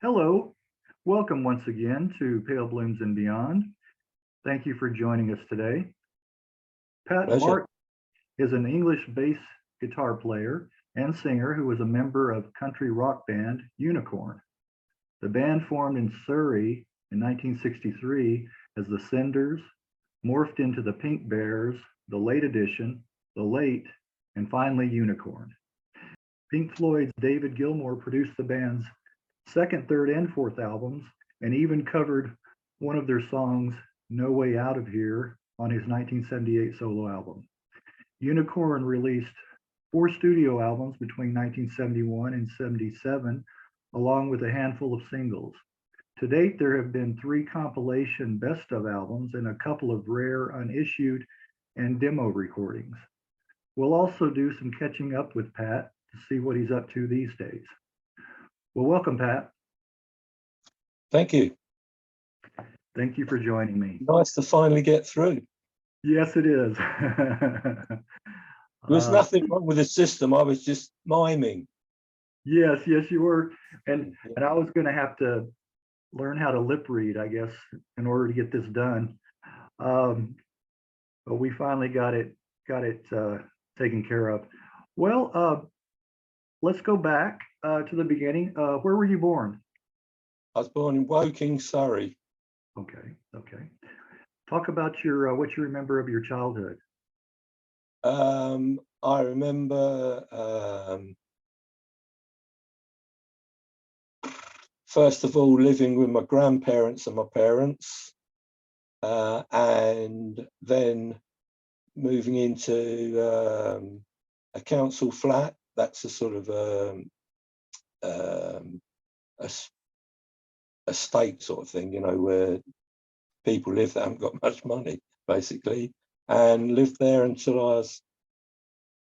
Hello, welcome once again to Pale Blooms and Beyond. Thank you for joining us today. Pat Pleasure. Martin is an English bass guitar player and singer who was a member of country rock band Unicorn. The band formed in Surrey in 1963 as the Cinders, morphed into the Pink Bears, the Late Edition, the Late, and finally Unicorn. Pink Floyd's David Gilmour produced the band's second, third, and fourth albums, and even covered one of their songs, No Way Out of Here, on his 1978 solo album. Unicorn released 4 studio albums between 1971 and 77, along with a handful of singles. To date, there have been 3 compilation best of albums and a couple of rare unissued and demo recordings. We'll also do some catching up with Pat to see what he's up to these days. Well, welcome, Pat. Thank you. Thank you for joining me. Nice to finally get through. Yes, it is. There was nothing wrong with the system. I was just miming. Yes, you were. And I was going to have to learn how to lip read, I guess, in order to get this done. But we finally got it taken care of. Well, let's go back to the beginning. Where were you born? I was born in Woking, Surrey. Okay. Talk about your what you remember of your childhood. I remember first of all living with my grandparents and my parents, and then moving into a council flat. That's a sort of a state sort of thing, where people live that haven't got much money, basically, and lived there until I was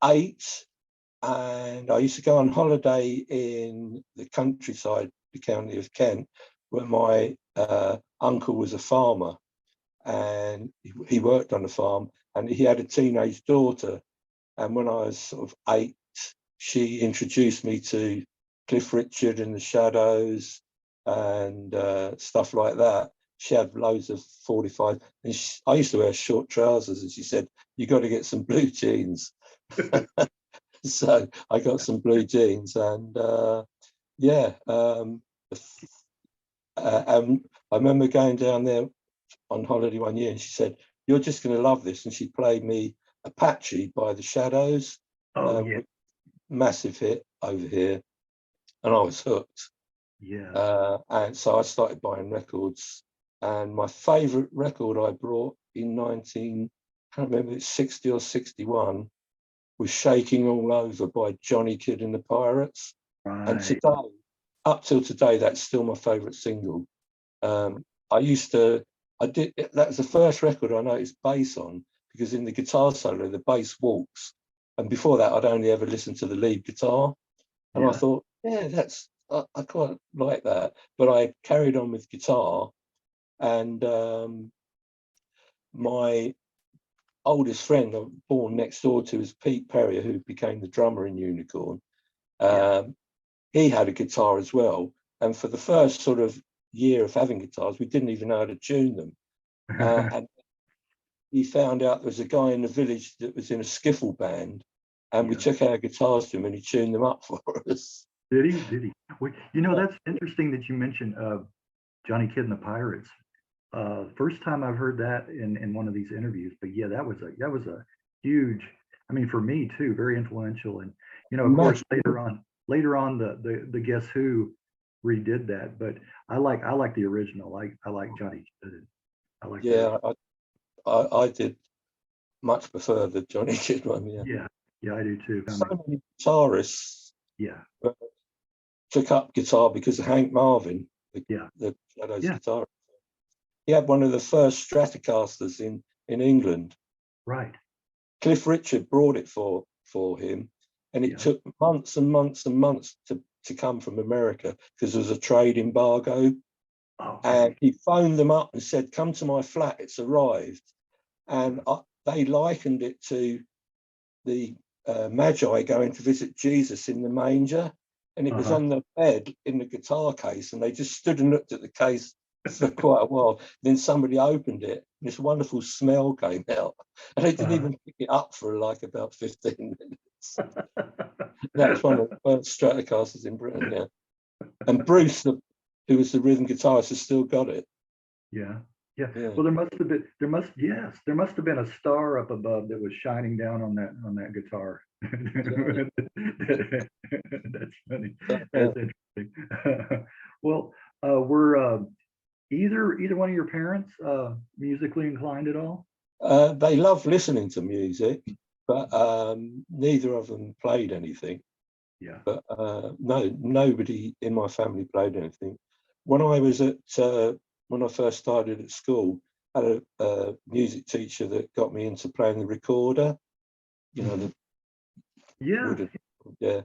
8. And I used to go on holiday in the countryside, the county of Kent, where my uncle was a farmer, and he worked on the farm, and he had a teenage daughter. And when I was sort of 8, she introduced me to Cliff Richard and the Shadows and stuff like that. She had loads of 45, and I used to wear short trousers, and she said, "You got to get some blue jeans." So I got some blue jeans, and I remember going down there on holiday one year, and she said, "You're just going to love this," and she played me Apache by the Shadows. Yeah. Massive hit over here, and I was hooked. Yeah. And so I started buying records, and my favorite record I brought in I can't remember, it's 60 or 61, was Shaking All Over by Johnny Kidd and the Pirates. Right. And today, up till today, that's still my favorite single. That was the first record I noticed bass on, because in the guitar solo, the bass walks. And before that, I'd only ever listened to the lead guitar. And I thought, I quite like that. But I carried on with guitar, and my oldest friend, born next door to, is Pete Perrier, who became the drummer in Unicorn. He had a guitar as well. And for the first sort of year of having guitars, we didn't even know how to tune them. And he found out there was a guy in the village that was in a skiffle band, and we took our guitars to him, and he tuned them up for us. Did he? Well, that's interesting that you mentioned Johnny Kidd and the Pirates. First time I've heard that in one of these interviews. But yeah, that was a huge. I mean, for me too, very influential. And of course, later on, the Guess Who redid that. But I like the original. I like Johnny Kidd. I did much prefer the Johnny Kidd one. Yeah, I do too. So many guitarists took up guitar because of Hank Marvin, the Shadows guitarist. He had one of the first Stratocasters in England. Right. Cliff Richard brought it for him, and it took months and months and months to come from America, because there was a trade embargo. And he phoned them up and said, "Come to my flat, it's arrived." And they likened it to the Magi going to visit Jesus in the manger. and it was Uh-huh. on the bed in the guitar case, and they just stood and looked at the case for quite a while. Then somebody opened it, and this wonderful smell came out, and they didn't Uh-huh. even pick it up for like about 15 minutes. That was one of the first Stratocasters in Britain, yeah. And Bruce, who was the rhythm guitarist, has still got it. Yeah. Yeah. Yeah. Well, there must have been a star up above that was shining down on that guitar. That's funny. Yeah. That's interesting. Well, were either one of your parents musically inclined at all? They love listening to music, but neither of them played anything. Yeah. But no, nobody in my family played anything. When I was when I first started at school, I had a music teacher that got me into playing the recorder. You know, the Yeah. wooden,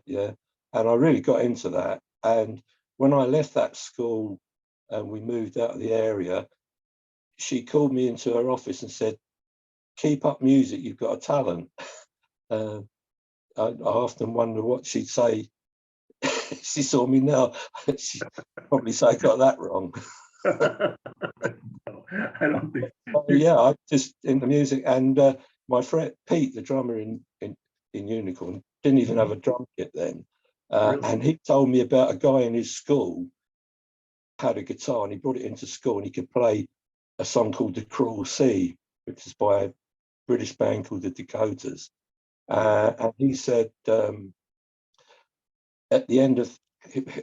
yeah. And I really got into that. And when I left that school and we moved out of the area, she called me into her office and said, "Keep up music, you've got a talent." I often wonder what she'd say. She saw me now. She'd probably say I got that wrong. No, I don't think. Yeah, I just into music, and my friend Pete, the drummer in Unicorn, didn't even have a drum kit then, Really? and he told me about a guy in his school had a guitar, and he brought it into school, and he could play a song called "The Cruel Sea," which is by a British band called the Dakotas, and he said at the end of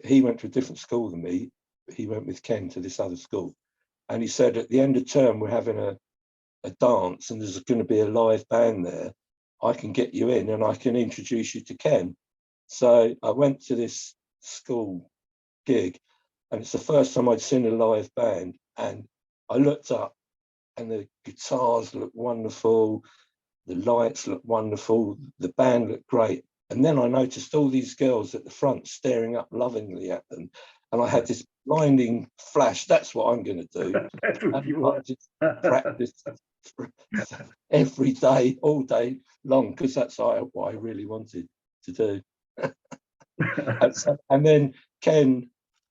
he went to a different school than me. He went with Ken to this other school, and he said at the end of term we're having a dance and there's going to be a live band there. I can get you in and I can introduce you to Ken. So I went to this school gig, and it's the first time I'd seen a live band, and I looked up and the guitars looked wonderful, the lights looked wonderful, the band looked great. And then I noticed all these girls at the front staring up lovingly at them. And I had this blinding flash, that's what I'm going to do. That's what And you I want. just practiced every day, all day long, because that's what I really wanted to do. And then Ken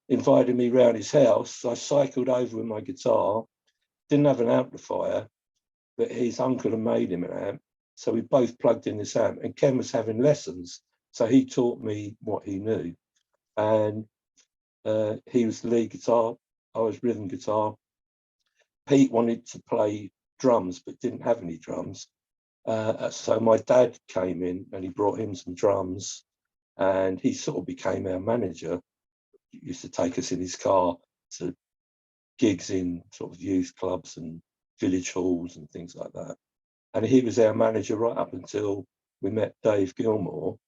invited me round his house. I cycled over with my guitar, didn't have an amplifier, but his uncle had made him an amp. So we both plugged in this amp, and Ken was having lessons. So he taught me what he knew. And he was the lead guitar, I was rhythm guitar. Pete wanted to play drums, but didn't have any drums. So my dad came in and he brought him some drums, and he sort of became our manager. He used to take us in his car to gigs in sort of youth clubs and village halls and things like that. And he was our manager right up until we met Dave Gilmour.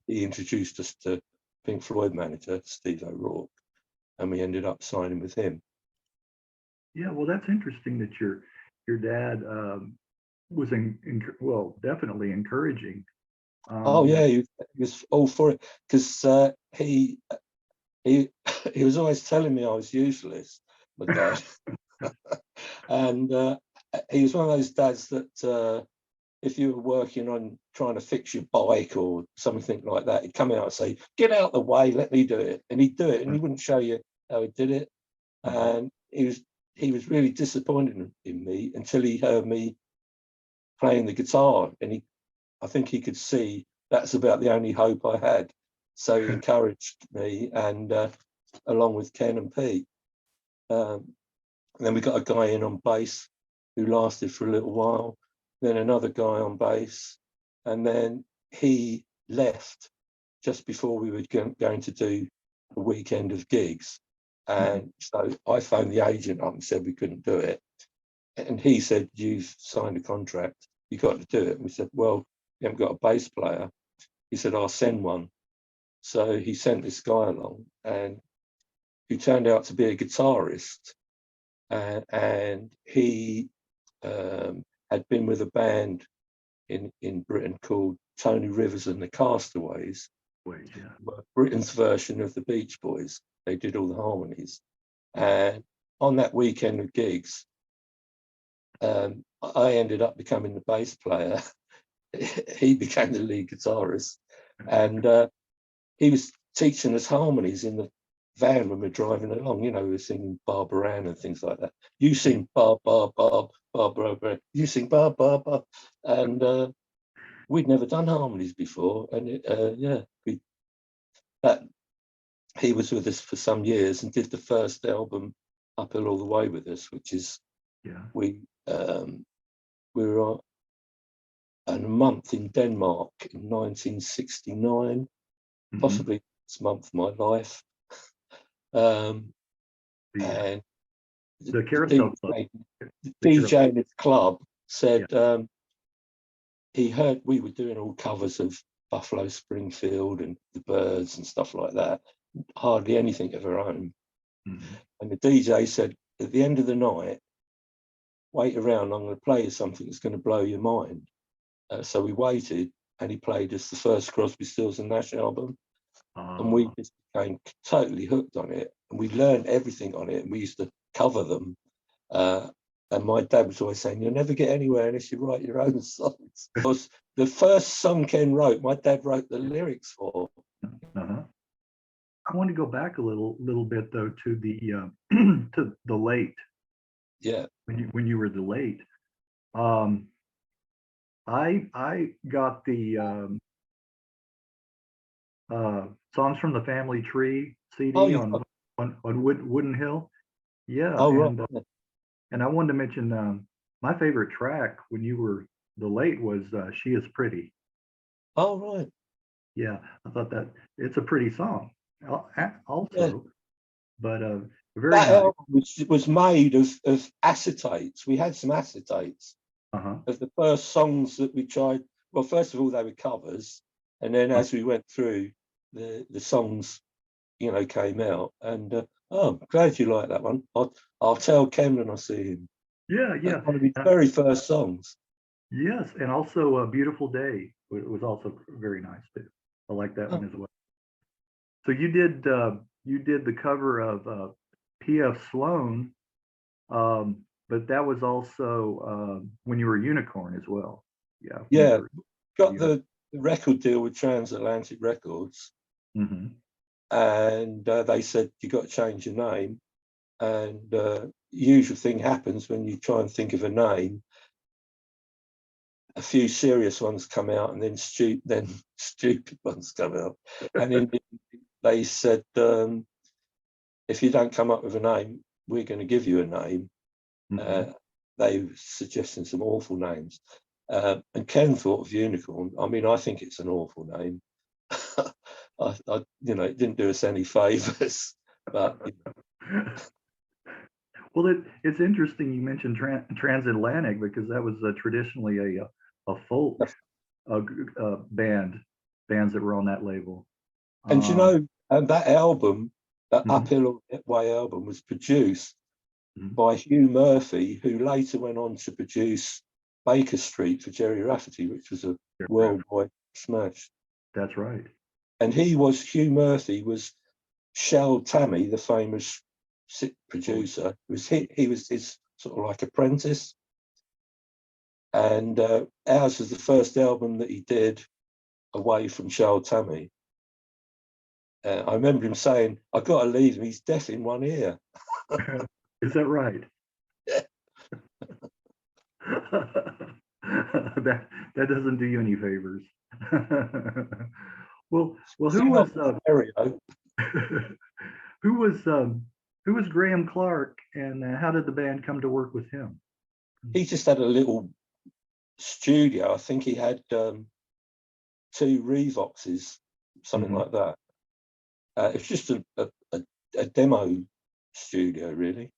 He introduced us to Pink Floyd manager Steve O'Rourke, and we ended up signing with him. Yeah, well, that's interesting that your dad was well, definitely encouraging. Oh yeah, he was all for it, because he he was always telling me I was useless, my dad. And he was one of those dads that if you were working on trying to fix your bike or something like that, he'd come out and say, "Get out of the way, let me do it." And he'd do it, and he wouldn't show you how he did it. And he was really disappointed in me until he heard me playing the guitar, and I think he could see that's about the only hope I had. So he encouraged me, and along with Ken and Pete. And then we got a guy in on bass who lasted for a little while, then another guy on bass, and then he left just before we were going to do a weekend of gigs. And so I phoned the agent up and said we couldn't do it. And he said, "You've signed a contract, you've got to do it." And we said, "Well, we haven't got a bass player." He said, "I'll send one." So he sent this guy along, and who turned out to be a guitarist. And he had been with a band in Britain called Tony Rivers and the Castaways, Britain's version of the Beach Boys. They did all the harmonies. And on that weekend of gigs, I ended up becoming the bass player. He became the lead guitarist. And he was teaching us harmonies in the van when we're driving along. You know, we were singing Barbara Ann and things like that. You sing Bob, Bob, Bob, Barbara. You sing Bob, Bob, Bob, and we'd never done harmonies before, and he was with us for some years and did the first album, Uphill All the Way, with us, which is we were on a month in Denmark in 1969, possibly this month of my life. And the Carousel Club. The DJ in his club said he heard we were doing all covers of Buffalo Springfield and the Byrds and stuff like that, hardly anything of our own. And the DJ said, at the end of the night, wait around, I'm going to play you something that's going to blow your mind. So we waited, and he played us the first Crosby, Stills and Nash album, and we just became totally hooked on it, and we learned everything on it, and we used to cover them. And my dad was always saying, you'll never get anywhere unless you write your own songs. It was the first song Ken wrote, my dad wrote the lyrics for. I want to go back a little bit though to the to the late. Yeah. When you were the late, I got the Songs from the Family Tree CD on Wooden Hill. Yeah. Oh, and, right. And I wanted to mention my favorite track when you were the late was She Is Pretty. Oh, right. Yeah, I thought that it's a pretty song also, but very that nice. album was made of acetates. We had some acetates of the first songs that we tried. Well, first of all, they were covers, and then as we went through, the songs, you know, came out. And I'm glad you like that one. I'll tell Ken when I see him. Yeah. That's one of his very first songs. Yes, and also A Beautiful Day was also very nice too. I like that one as well. So you did the cover of P.F. Sloan, but that was also when you were Unicorn as well. Yeah, got the record deal with Transatlantic Records, and they said you got to change your name. And usual thing happens when you try and think of a name. A few serious ones come out, and then stupid ones come out. And then they said, if you don't come up with a name, we're going to give you a name. They were suggesting some awful names. And Ken thought of Unicorn. I mean, I think it's an awful name. It didn't do us any favors. But well, it's interesting you mentioned Transatlantic, because that was traditionally a folk bands that were on that label. And that album, that Uphill Way album, was produced by Hugh Murphy, who later went on to produce Baker Street for Jerry Rafferty, which was a worldwide smash. That's right. And Hugh Murphy was Shel Tammy, the famous producer. He was his sort of like apprentice. And ours was the first album that he did away from Shel Tammy. I remember him saying, I've got to leave him, he's deaf in one ear. Is that right? Yeah. that doesn't do you any favors. well, who was who was Graham Clark, and how did the band come to work with him? He just had a little studio. I think he had 2 Revoxes, something like that. It's just a demo studio, really.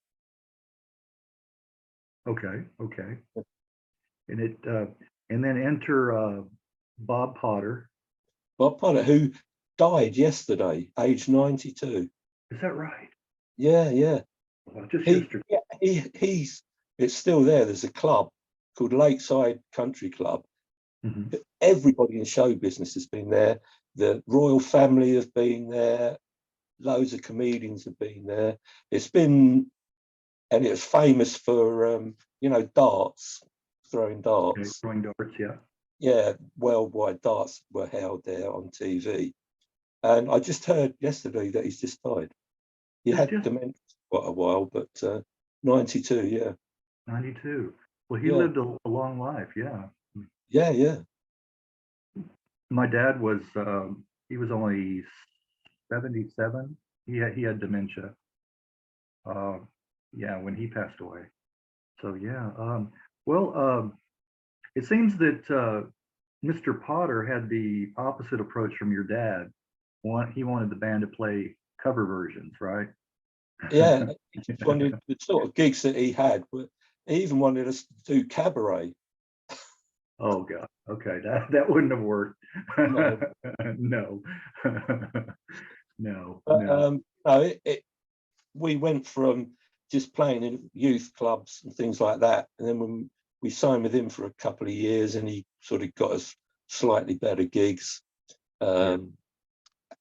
Okay. And and then enter Bob Potter. Bob Potter, who died yesterday, age 92. Is that right? Yeah. Well, just yesterday. It's still there. There's a club called Lakeside Country Club. Everybody in show business has been there. The royal family have been there. Loads of comedians have been there. And it's famous for darts, throwing darts. Okay, throwing darts, yeah. Yeah, worldwide darts were held there on TV. And I just heard yesterday that he's just died. He had dementia for quite a while, but 92, yeah. 92. Well, he Yeah. lived a long life, yeah. Yeah, yeah. My dad was, he was only 77. He had dementia. Yeah, when he passed away. So yeah, well, it seems that Mr. Potter had the opposite approach from your dad. He wanted the band to play cover versions, right? Yeah, he just wanted the sort of gigs that he had. He even wanted us to do cabaret. Oh God. Okay, that wouldn't have worked. No, No. No, but no. no, we went from just playing in youth clubs and things like that, and then when we signed with him for a couple of years, and he sort of got us slightly better gigs.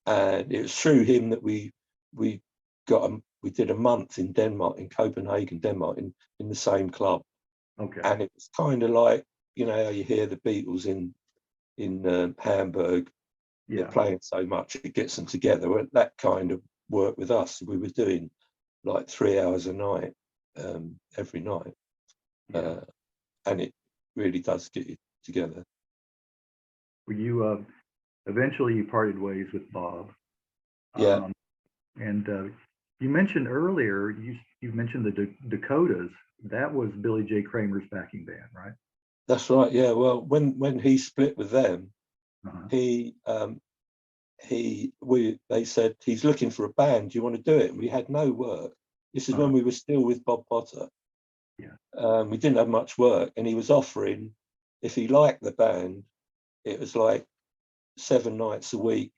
And it was through him that we did a month in Denmark, in Copenhagen, Denmark, in the same club. Okay. And it was kind of like, you know, how you hear the Beatles in Hamburg. Yeah. They're playing so much it gets them together. Well, that kind of work with us. We were doing like 3 hours a night, every night, Yeah. and it really does get you together. Well, you eventually you parted ways with Bob. Yeah. And you mentioned earlier, you mentioned the Dakotas. That was Billy J. Kramer's backing band, right? That's right. Yeah. Well, when he split with them, they said he's looking for a band. Do you want to do it? And we had no work. This is when we were still with Bob Potter. Yeah. We didn't have much work, and he was offering, if he liked the band, it was like 7 nights a week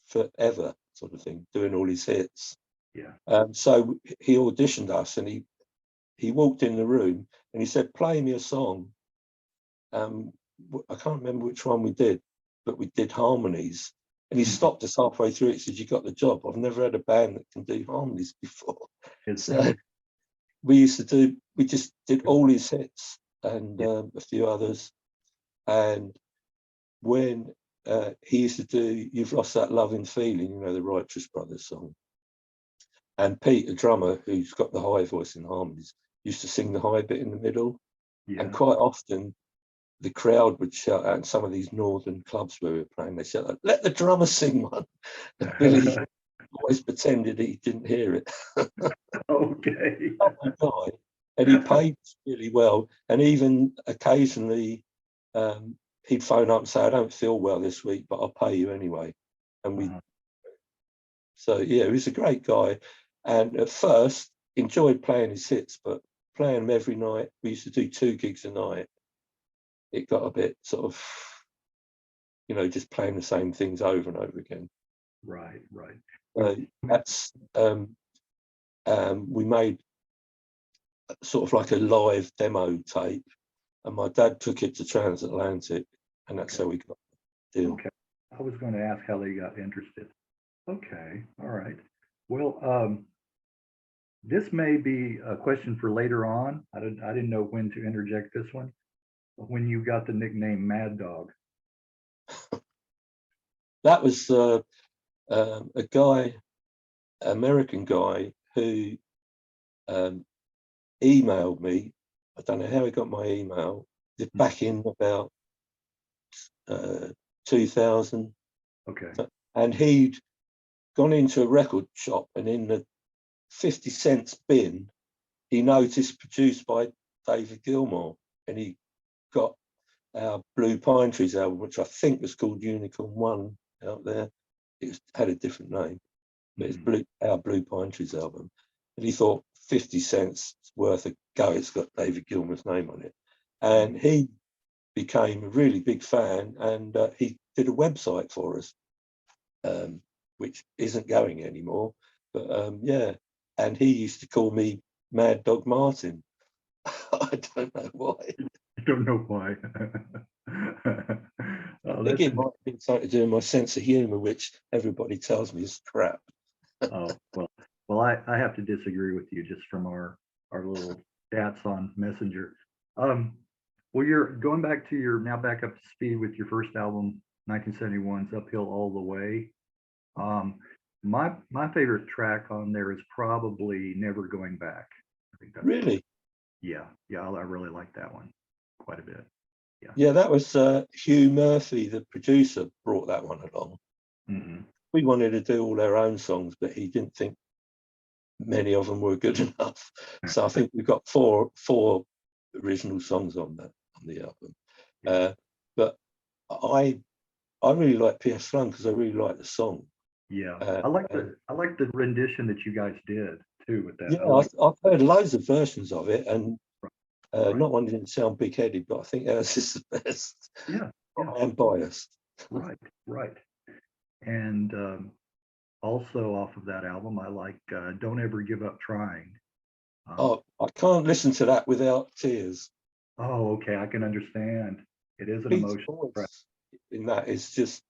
forever, sort of thing, doing all his hits. Yeah. So he auditioned us, and he walked in the room and he said, "Play me a song." I can't remember which one we did, but we did harmonies. And he stopped us halfway through. He said, "You got the job. I've never had a band that can do harmonies before." So we just did all his hits and a few others. And when he used to do "You've Lost That Loving Feeling," you know, the Righteous Brothers song. And Pete, the drummer, who's got the high voice in harmonies, used to sing the high bit in the middle. Yeah. And quite often the crowd would shout out in some of these northern clubs where we were playing, they shout out, "Let the drummer sing one." And Billy always pretended he didn't hear it. Okay. Guy, and he paid really well. And even occasionally he'd phone up and say, "I don't feel well this week, but I'll pay you anyway." And so yeah, he was a great guy. And at first enjoyed playing his hits, but playing them every night, we used to do 2 gigs a night. It got a bit sort of, you know, just playing the same things over and over again. Right, right. That's we made sort of like a live demo tape, and my dad took it to Transatlantic, and that's how we got the deal. Okay. I was going to ask how they got interested. Okay, all right. Well, this may be a question for later on. I didn't know when to interject this one. When you got the nickname Mad Dog. That was a guy, American guy, who emailed me. I don't know how he got my email. Back in about 2000. Okay. And he'd gone into a record shop, and in the 50 cents bin, he noticed produced by David Gilmour, and he got our Blue Pine Trees album, which I think was called Unicorn One out there. It had a different name, but it's our Blue Pine Trees album. And he thought 50 cents worth a go. It's got David Gilmour's name on it. And he became a really big fan, and he did a website for us, which isn't going anymore. But yeah, and he used to call me Mad Dog Martin. I don't know why. I don't know why. I think it might have been something to do with my sense of humour, which everybody tells me is crap. Oh, well, I have to disagree with you just from our little chats on Messenger. Well, you're going back to back up to speed with your first album, 1971's Uphill All the Way. My favorite track on there is probably Never Going Back. I think that's Really? yeah, I really like that one quite a bit. Yeah, that was Hugh Murphy, the producer, brought that one along. Hmm. We wanted to do all our own songs, but he didn't think many of them were good enough. So I think we've got four original songs on the album. Yeah. But I really like P.S. Sloan because I really like the song. Yeah, And I like the rendition that you guys did too with that. yeah, I like I've heard loads of versions of it, and right. not one didn't sound big-headed, but I think ours is the best. Yeah, yeah, I am biased. right, right. And also off of that album, I like Don't Ever Give Up Trying. Oh, I can't listen to that without tears. Oh, okay, I can understand. It is an Pete's emotional track. voice in that is just,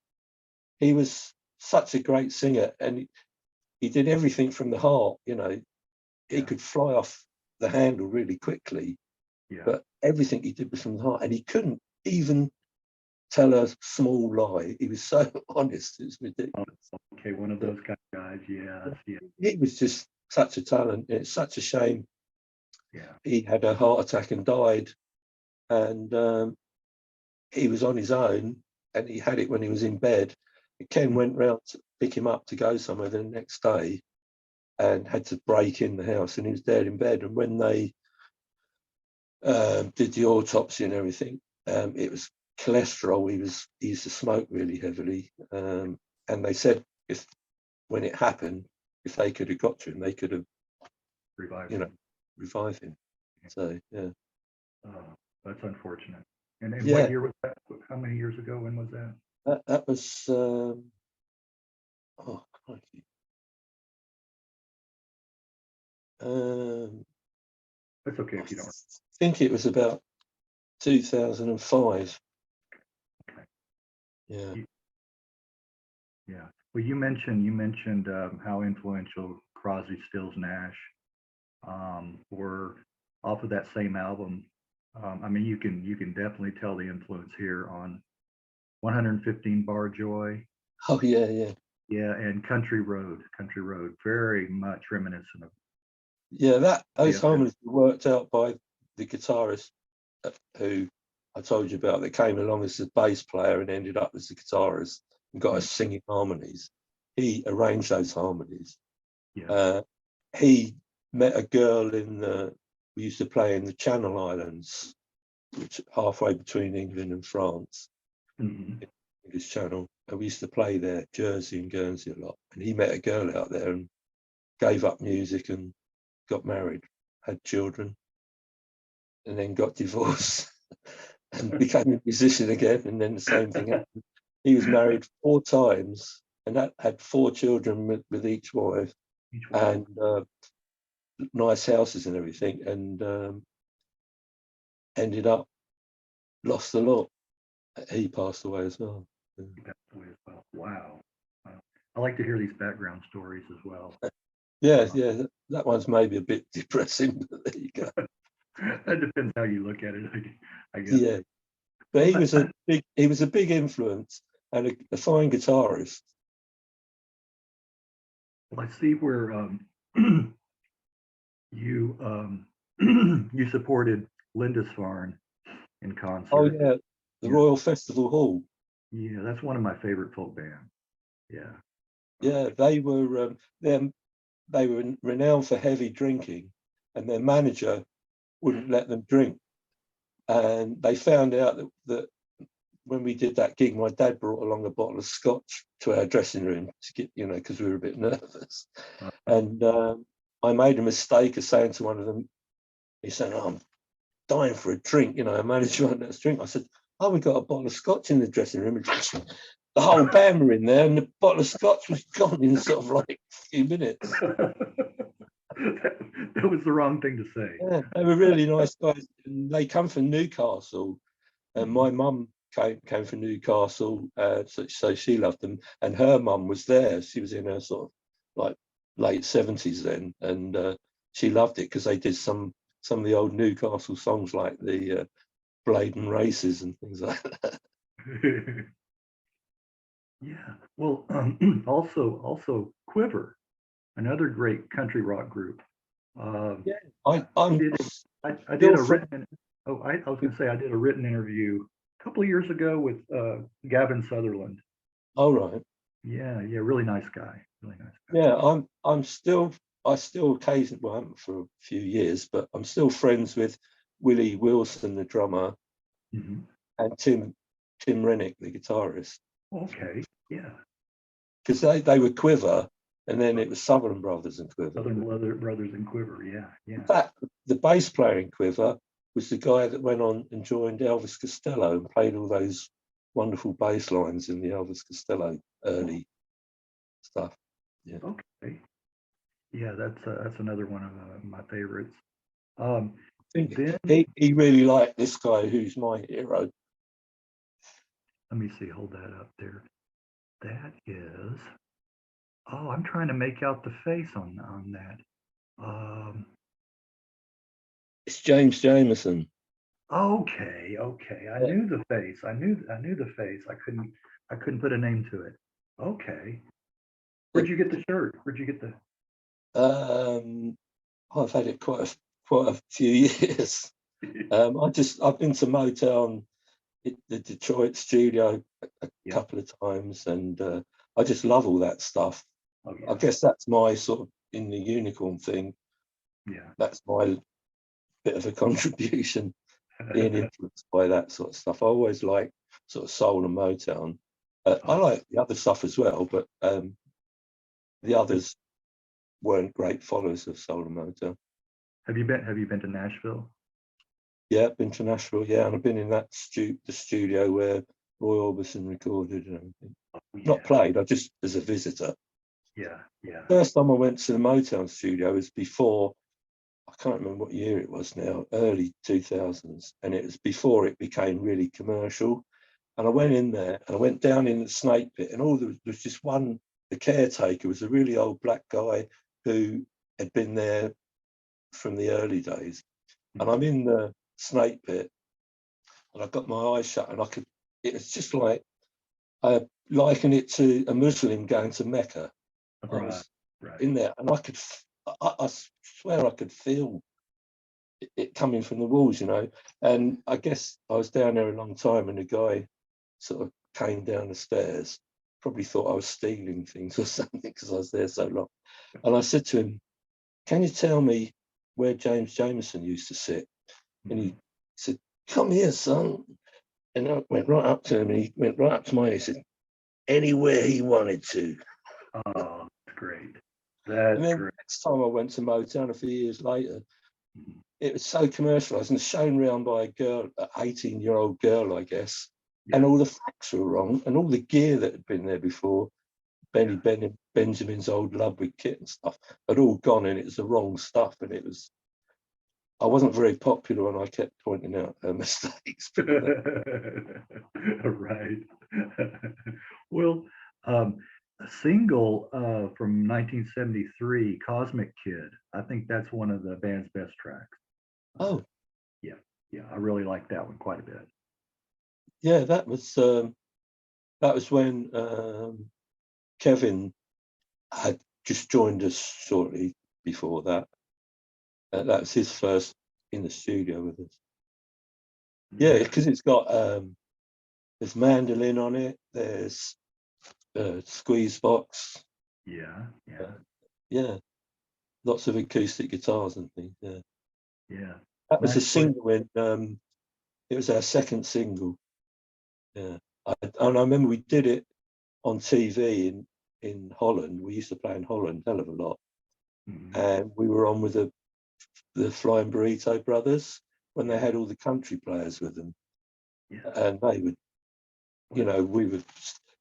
he was such a great singer, and he did everything from the heart. He Yeah, could fly off the handle really quickly, yeah. but everything he did was from the heart, and he couldn't even tell a small lie. He was so honest, it's Oh, ridiculous. okay, one of those kind of guys. Yes, yeah, He was just such a talent. It's such a shame yeah. he had a heart attack and died, and he was on his own, and he had it when he was in bed. And Ken went round to pick him up to go somewhere the next day, and had to break in the house, and he was dead in bed. And when they did the autopsy and everything, it was cholesterol. He used to smoke really heavily, and they said when it happened, if they could have got to him, they could have Revived you know him. revived him. So yeah, That's unfortunate. And what yeah, year was that? How many years ago? When was that? that was oh crikey. That's okay I if you don't. think it was about 2005. Okay. Yeah. Yeah. Well, you mentioned how influential Crosby, Stills, Nash were off of that same album. I mean, you can definitely tell the influence here on 115 Bar Joy. Oh yeah, yeah, Yeah, and Country Road, very much reminiscent of yeah. Those the other. harmonies were worked out by the guitarist who I told you about, that came along as the bass player and ended up as the guitarist and got us singing harmonies. He arranged those harmonies. Yeah. Uh, he met a girl we used to play in the Channel Islands, which halfway between England and France, Hmm. English Channel. And we used to play there, Jersey and Guernsey a lot. And he met a girl out there and gave up music and got married, had children, and then got divorced and became a musician again. And then the same thing happened. He was married 4 times and that had 4 children with each wife, Each one. and nice houses and everything, and ended up lost a lot. He passed away as well. He passed away as well. Wow. Wow. I like to hear these background stories as well. Yeah, yeah, that one's maybe a bit depressing, but there you go. That depends how you look at it, I guess. Yeah, but Well, he was a big influence and a fine guitarist. well, I see where you you supported Lindisfarne in Oh concert. yeah, the Yeah, Royal Festival Hall. yeah, that's one of my favorite folk bands. Yeah. Yeah, they were renowned for heavy drinking, and their manager wouldn't let them drink. And they found out that when we did that gig, my dad brought along a bottle of scotch to our dressing room to get, because we were a bit nervous. Uh, And I made a mistake of saying to one of them, he said, "Oh, I'm dying for a drink, a manager won't let us drink." I said, "Oh, we got a bottle of scotch in the dressing room." The whole band were in there, and the bottle of scotch was gone in sort of like a few minutes. that was the wrong thing to say. Yeah, they were really nice guys. And they come from Newcastle, and Mhm. my mum came from Newcastle, so she loved them. And her mum was there. She was in her sort of like late 70s then, and she loved it because they did some of the old Newcastle songs like the Bladen Races and things like that. Yeah. Well, also Quiver, another great country rock group. Um, Yeah, I I'm did I did still a friends. written I was going to say I did a written interview a couple of years ago with Gavin Sutherland. All right. Yeah, yeah, really nice guy. Really nice guy. Yeah, I'm still I still occasionally, well, I haven't for a few years, but I'm still friends with Willie Wilson, the drummer, Mhm. and Tim Rennick, the guitarist, Okay. Yeah. because they were Quiver, and then it was Sutherland Brothers and Quiver. Southern Brothers and Quiver. Yeah, In yeah. fact, the bass player in Quiver was the guy that went on and joined Elvis Costello and played all those wonderful bass lines in the Elvis Costello early stuff. Yeah, Okay. Yeah, that's another one of my favorites. Um, I think then he really liked this guy who's my hero. let me see. Hold that up there. That is. Oh, I'm trying to make out the face on that. Um, It's James Jamerson. okay, okay. I Yeah. knew the face. I knew the face. I couldn't put a name to it. Okay. Where'd you get the shirt? Where'd you get the? Um, I've had it quite a few years. I've been to Motown, the Detroit studio, a Yeah. couple of times, and I just love all that stuff. Oh I yeah. guess that's my sort of in the unicorn thing. Yeah. That's my bit of a contribution, being influenced by that sort of stuff. I always like sort of soul and Motown. I Oh, like the other stuff as well, but the others weren't great followers of soul and Motown. have you been to Nashville? Yeah, been to Nashville, yeah, and I've been in that the studio where Roy Orbison recorded and everything. Oh Not yeah. played, I just as a visitor. Yeah. Yeah. First time I went to the Motown studio was before, I can't remember what year it was now, early 2000s, and it was before it became really commercial. And I went in there and I went down in the snake pit, and there was just one, the caretaker was a really old black guy who had been there from the early days. And I'm Mhm. in the snake pit and I got my eyes shut and it was just like, I liken it to a Muslim going to Mecca. I Right. was Right. in there and I swear I could feel it coming from the walls, you know. And I guess I was down there a long time and the guy sort of came down the stairs, probably thought I was stealing things or something because I was there so long. And I said to him, "Can you tell me where James Jamerson used to sit?" And he Mhm. said, "Come here, son." And I went right up to him and he went right up to mine. He said, "Anywhere he wanted to." Oh, that's great. And That's then the great. next time I went to Motown a few years later, Mhm. it was so commercialised and shown round by a girl, an 18-year-old girl, I guess. And Yeah. all the facts were wrong and all the gear that had been there before, Yeah. Benjamin's old Ludwig kit and stuff, had all gone and it was the wrong stuff. And I wasn't very popular and I kept pointing out her mistakes. Right. Well, a single from 1973, Cosmic Kid. I think that's one of the band's best tracks. Uh, Oh, yeah, yeah, I really like that one quite a bit. yeah, that was when Kevin had just joined us shortly before that. That was his first in the studio with us. Yeah, Yeah, because it's got there's mandolin on it. There's squeeze box. yeah, yeah, Uh, yeah, lots of acoustic guitars and things. Yeah, yeah. that was a Nice place. single when it was our second single. Yeah, and I remember we did it on TV in Holland. We used to play in Holland hell of a lot, Mhm. and we were on with the Flying Burrito Brothers when they Yeah, had all the country players with them, yeah. and they would, you Well, know,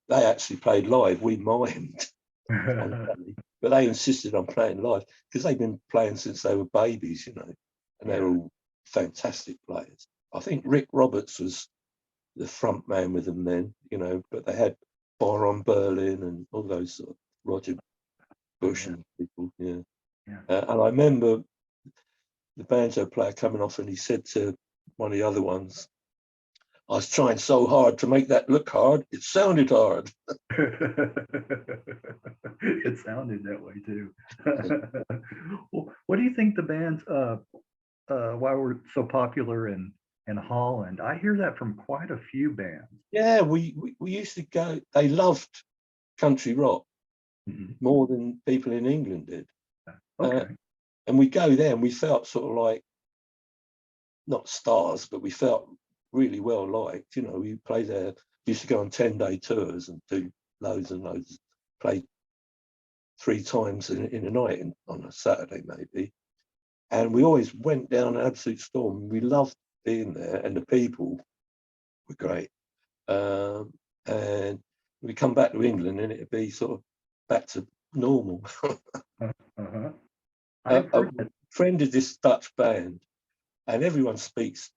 they actually played live. We mimed on telly, but they insisted on playing live because they've been playing since they were babies, you know, and they're yeah, all fantastic players. I think Rick Roberts was the front man with them then, you know, but they had Byron Berlin and all those sort of Roger oh Bush yeah, and people, yeah. yeah. And I remember the banjo player coming off and he said to one of the other ones, I was trying so hard to make that look hard. It sounded hard. It sounded that way too. Well, what do you think the band's why we're so popular in Holland? I hear that from quite a few bands. Yeah, we used to go. They loved country rock more than people in England did. Okay. And we go there and we felt sort of like, not stars, but we felt really well liked. You know, we played there, used to go on 10-day tours and do loads and loads, play 3 times in a night on a Saturday maybe. And we always went down an absolute storm. We loved being there and the people were great. And we come back to England and it'd be sort of back to normal. A friend of this Dutch band, and everyone speaks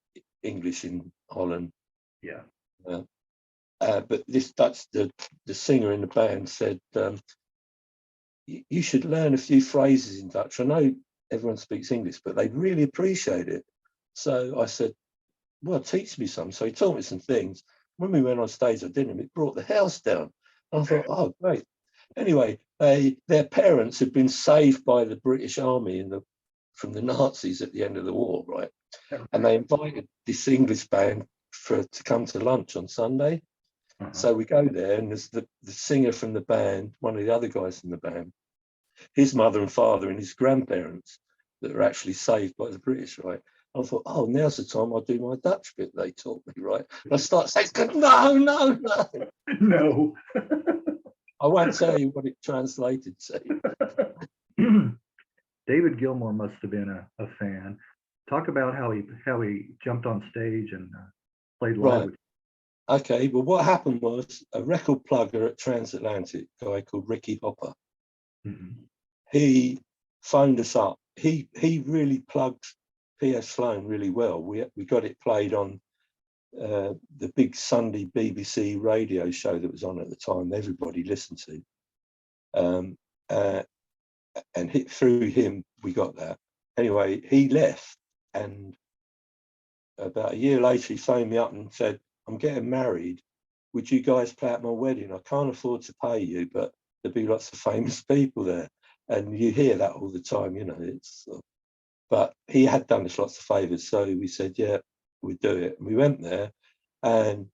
English in Holland. Yeah. But this Dutch, the singer in the band said, you should learn a few phrases in Dutch. I know everyone speaks English, but they really appreciate it. So I said, well, teach me some. So he taught me some things. When we went on stage, I did it brought the house down. I thought, oh, great. Anyway, their parents had been saved by the British Army from the Nazis at the end of the war, right? And they invited this English band to come to lunch on Sunday. So we go there, and there's the singer from the band, one of the other guys in the band, his mother and father, and his grandparents that are actually saved by the British, right? I thought, oh, now's the time I'll do my Dutch bit they taught me, right? And I start saying, no. No. I won't tell you what it translated to. David Gilmour must have been a fan. Talk about how he jumped on stage and played live. Right. Okay, well, what happened was a record plugger at Transatlantic, a guy called Ricky Hopper, he phoned us up. He really plugged P.S. Sloan really well. We got it played on the big Sunday BBC radio show that was on at the time. Everybody listened to, and through him we got that. Anyway, he left, and about a year later he phoned me up and said, I'm getting married. Would you guys play at my wedding? I can't afford to pay you, but there'd be lots of famous people there. And you hear that all the time, you know. But he had done us lots of favours, so we said, yeah, we'd do it. And we went there and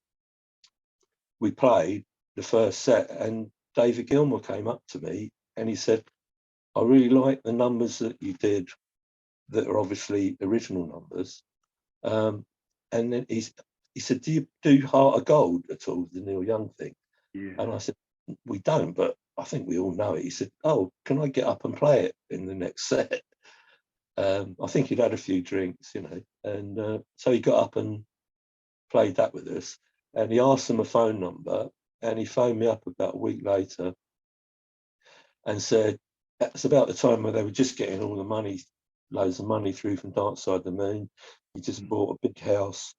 we played the first set, and David Gilmour came up to me and he said, I really like the numbers that you did that are obviously original numbers. And then he said, do you do Heart of Gold at all, the Neil Young thing? Yeah. And I said, we don't, but I think we all know it. He said, oh, can I get up and play it in the next set? I think he'd had a few drinks, you know, and so he got up and played that with us. And he asked them a phone number, and he phoned me up about a week later and said, that's about the time where they were just getting all the money, loads of money through from Dark Side of the Moon. He just bought a big house.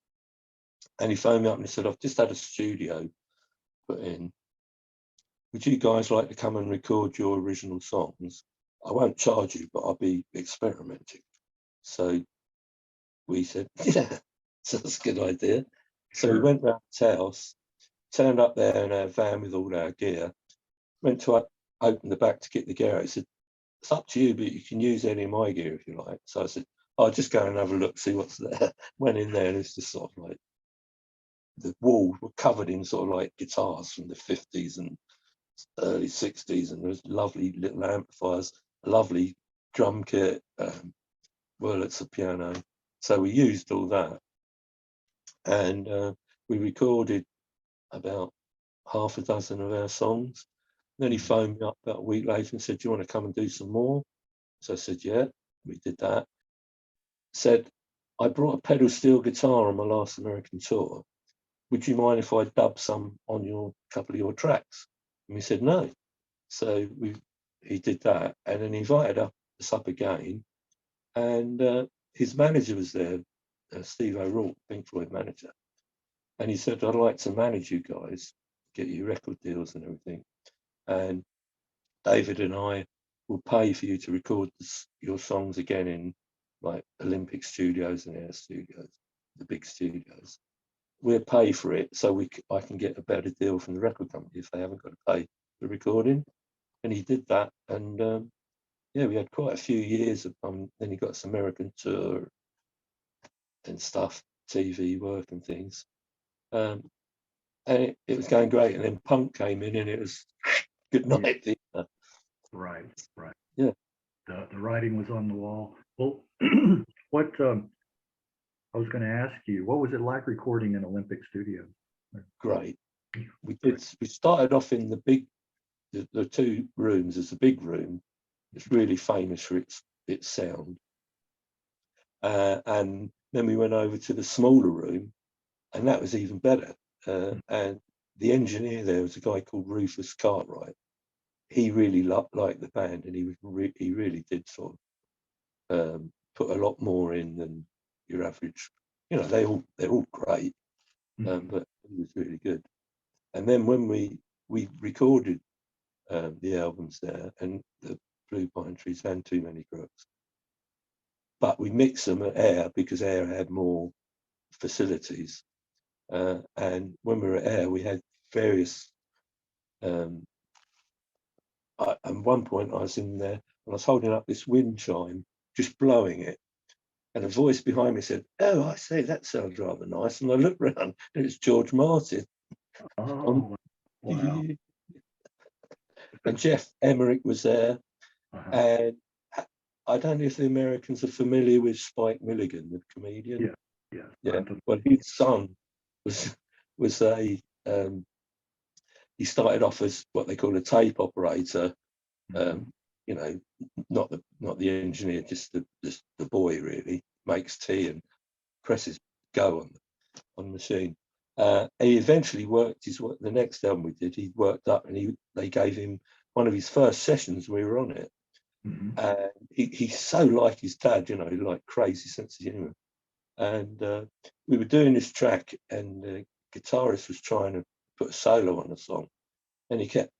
And he phoned me up and he said, I've just had a studio put in. Would you guys like to come and record your original songs? I won't charge you, but I'll be experimenting. So we said, yeah, that's a good idea. So we went round his house, turned up there in our van with all our gear, went to open the back to get the gear out. He said, it's up to you, but you can use any of my gear if you like. So I said, I'll just go and have a look, see what's there. Went in there and it's just sort of like, the walls were covered in sort of like guitars from the 50s and early 60s, and there was lovely little amplifiers, a lovely drum kit, Wurlitzer piano. So we used all that, and we recorded about half a dozen of our songs. Then he phoned me up about a week later and said, do you want to come and do some more? So I said, yeah, we did that. Said, I brought a pedal steel guitar on my last American tour. Would you mind if I dub some on your couple of your tracks? And we said no. So he did that, and then he invited us up again, and his manager was there, Steve O'Rourke, Pink Floyd manager, and he said, I'd like to manage you guys, get you record deals and everything, and David and I will pay for you to record your songs again in like Olympic studios and Air studios, the big studios. we'll pay for it so I can get a better deal from the record company if they haven't got to pay the recording. And he did that, and yeah, we had quite a few years of. Then he got this American tour and stuff, TV work and things, and it was going great. And then punk came in, and it was good night. Yeah. Right, right. Yeah. The writing was on the wall. Well, what I was going to ask you, what was it like recording in Olympic Studio? Great. We started off in the two rooms. There's a big room. It's really famous for its sound. And then we went over to the smaller room, and that was even better. And the engineer there was a guy called Rufus Cartwright. He really liked the band, and he really did sort of put a lot more in than your average. You know, they're all great, but he was really good. And then when we recorded the albums there, and the Blue Pine Trees and Too Many Crooks, but we mixed them at Air because Air had more facilities. And when we were at Air, we had various. At one point, I was in there and I was holding up this wind chime, just blowing it, and a voice behind me said, "Oh, I say, that sounds rather nice." And I looked round, and it's George Martin. Oh, wow. And Jeff Emmerich was there, and I don't know if the Americans are familiar with Spike Milligan, the comedian. Yeah. Well, his son was a he started off as what they call a tape operator. You know, not the engineer, just the boy really makes tea and presses go on the machine. He eventually worked the next album we did. He worked up, and they gave him one of his first sessions. We were on it, and he's so like his dad, you know, like crazy sense of humour. And we were doing this track, and the guitarist was trying to put a solo on the song, and he kept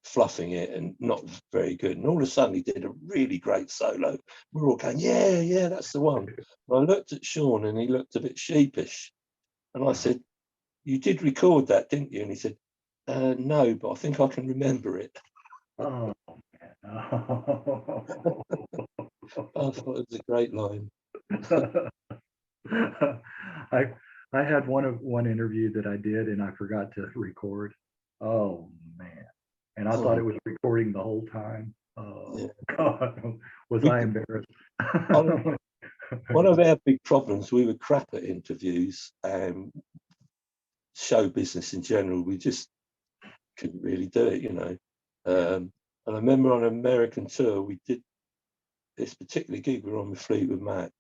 fluffing it and not very good. And all of a sudden, he did a really great solo. We're all going, yeah, that's the one. And I looked at Sean, and he looked a bit sheepish. And I said, "You did record that, didn't you?" And he said, "No, but I think I can remember it." Oh, man. I thought it was a great line. I had one interview that I did, and I forgot to record. Oh man! And I thought it was recording the whole time. Oh yeah. God, was I embarrassed? One of our big problems, we were crap at interviews and show business in general. We just couldn't really do it, you know. And I remember on an American tour, we did this particular gig. We were on with Fleetwood Mac,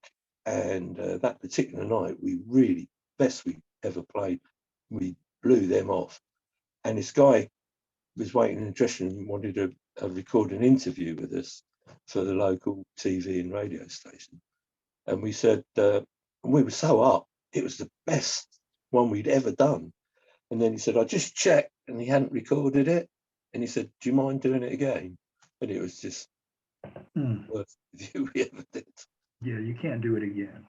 and that particular night, best we ever played. We blew them off, and this guy was waiting in the dressing room and wanted to record an interview with us for the local TV and radio station. And we said, and we were so up, it was the best one we'd ever done. And then he said, "I just checked," and he hadn't recorded it. And he said, "Do you mind doing it again?" And it was just the worst interview we ever did. Yeah, you can't do it again.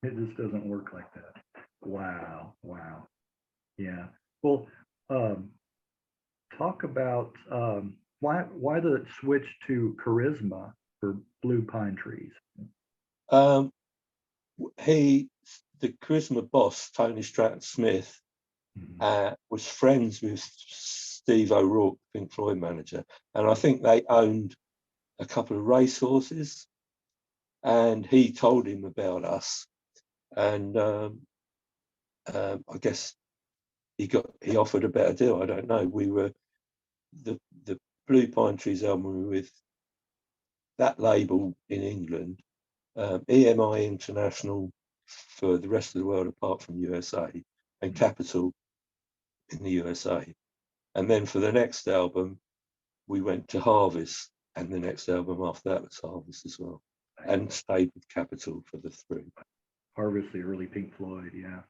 It just doesn't work like that. Wow. Yeah. Well, talk about why the switch to charisma for Blue Pine Trees? The charisma boss, Tony Stratton Smith, was friends with Steve O'Rourke, Pink Floyd manager, and I think they owned a couple of racehorses, and he told him about us, and I guess he offered a better deal. I don't know. We were the Blue Pine Trees album, we were with that label in England, EMI International for the rest of the world apart from USA, and Capitol in the USA. And then for the next album, we went to Harvest, and the next album after that was Harvest as well, and stayed with Capitol for the three. Harvest, the early Pink Floyd, yeah.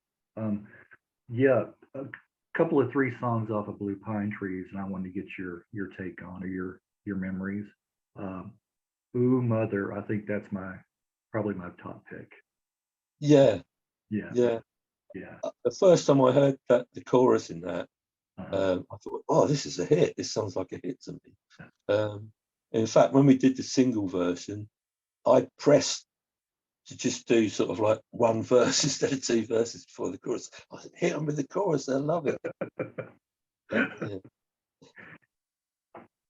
Yeah, a couple of three songs off of Blue Pine Trees, and I wanted to get your take on, or your memories. Ooh Mother, I think that's probably my top pick. Yeah. Yeah. The first time I heard that the chorus in that, Uh-huh. I thought, oh, this is a hit. This sounds like a hit to me. In fact, when we did the single version, I pressed to just do sort of like one verse instead of two verses before the chorus. I said, hit them with the chorus, they'll love it. Yeah.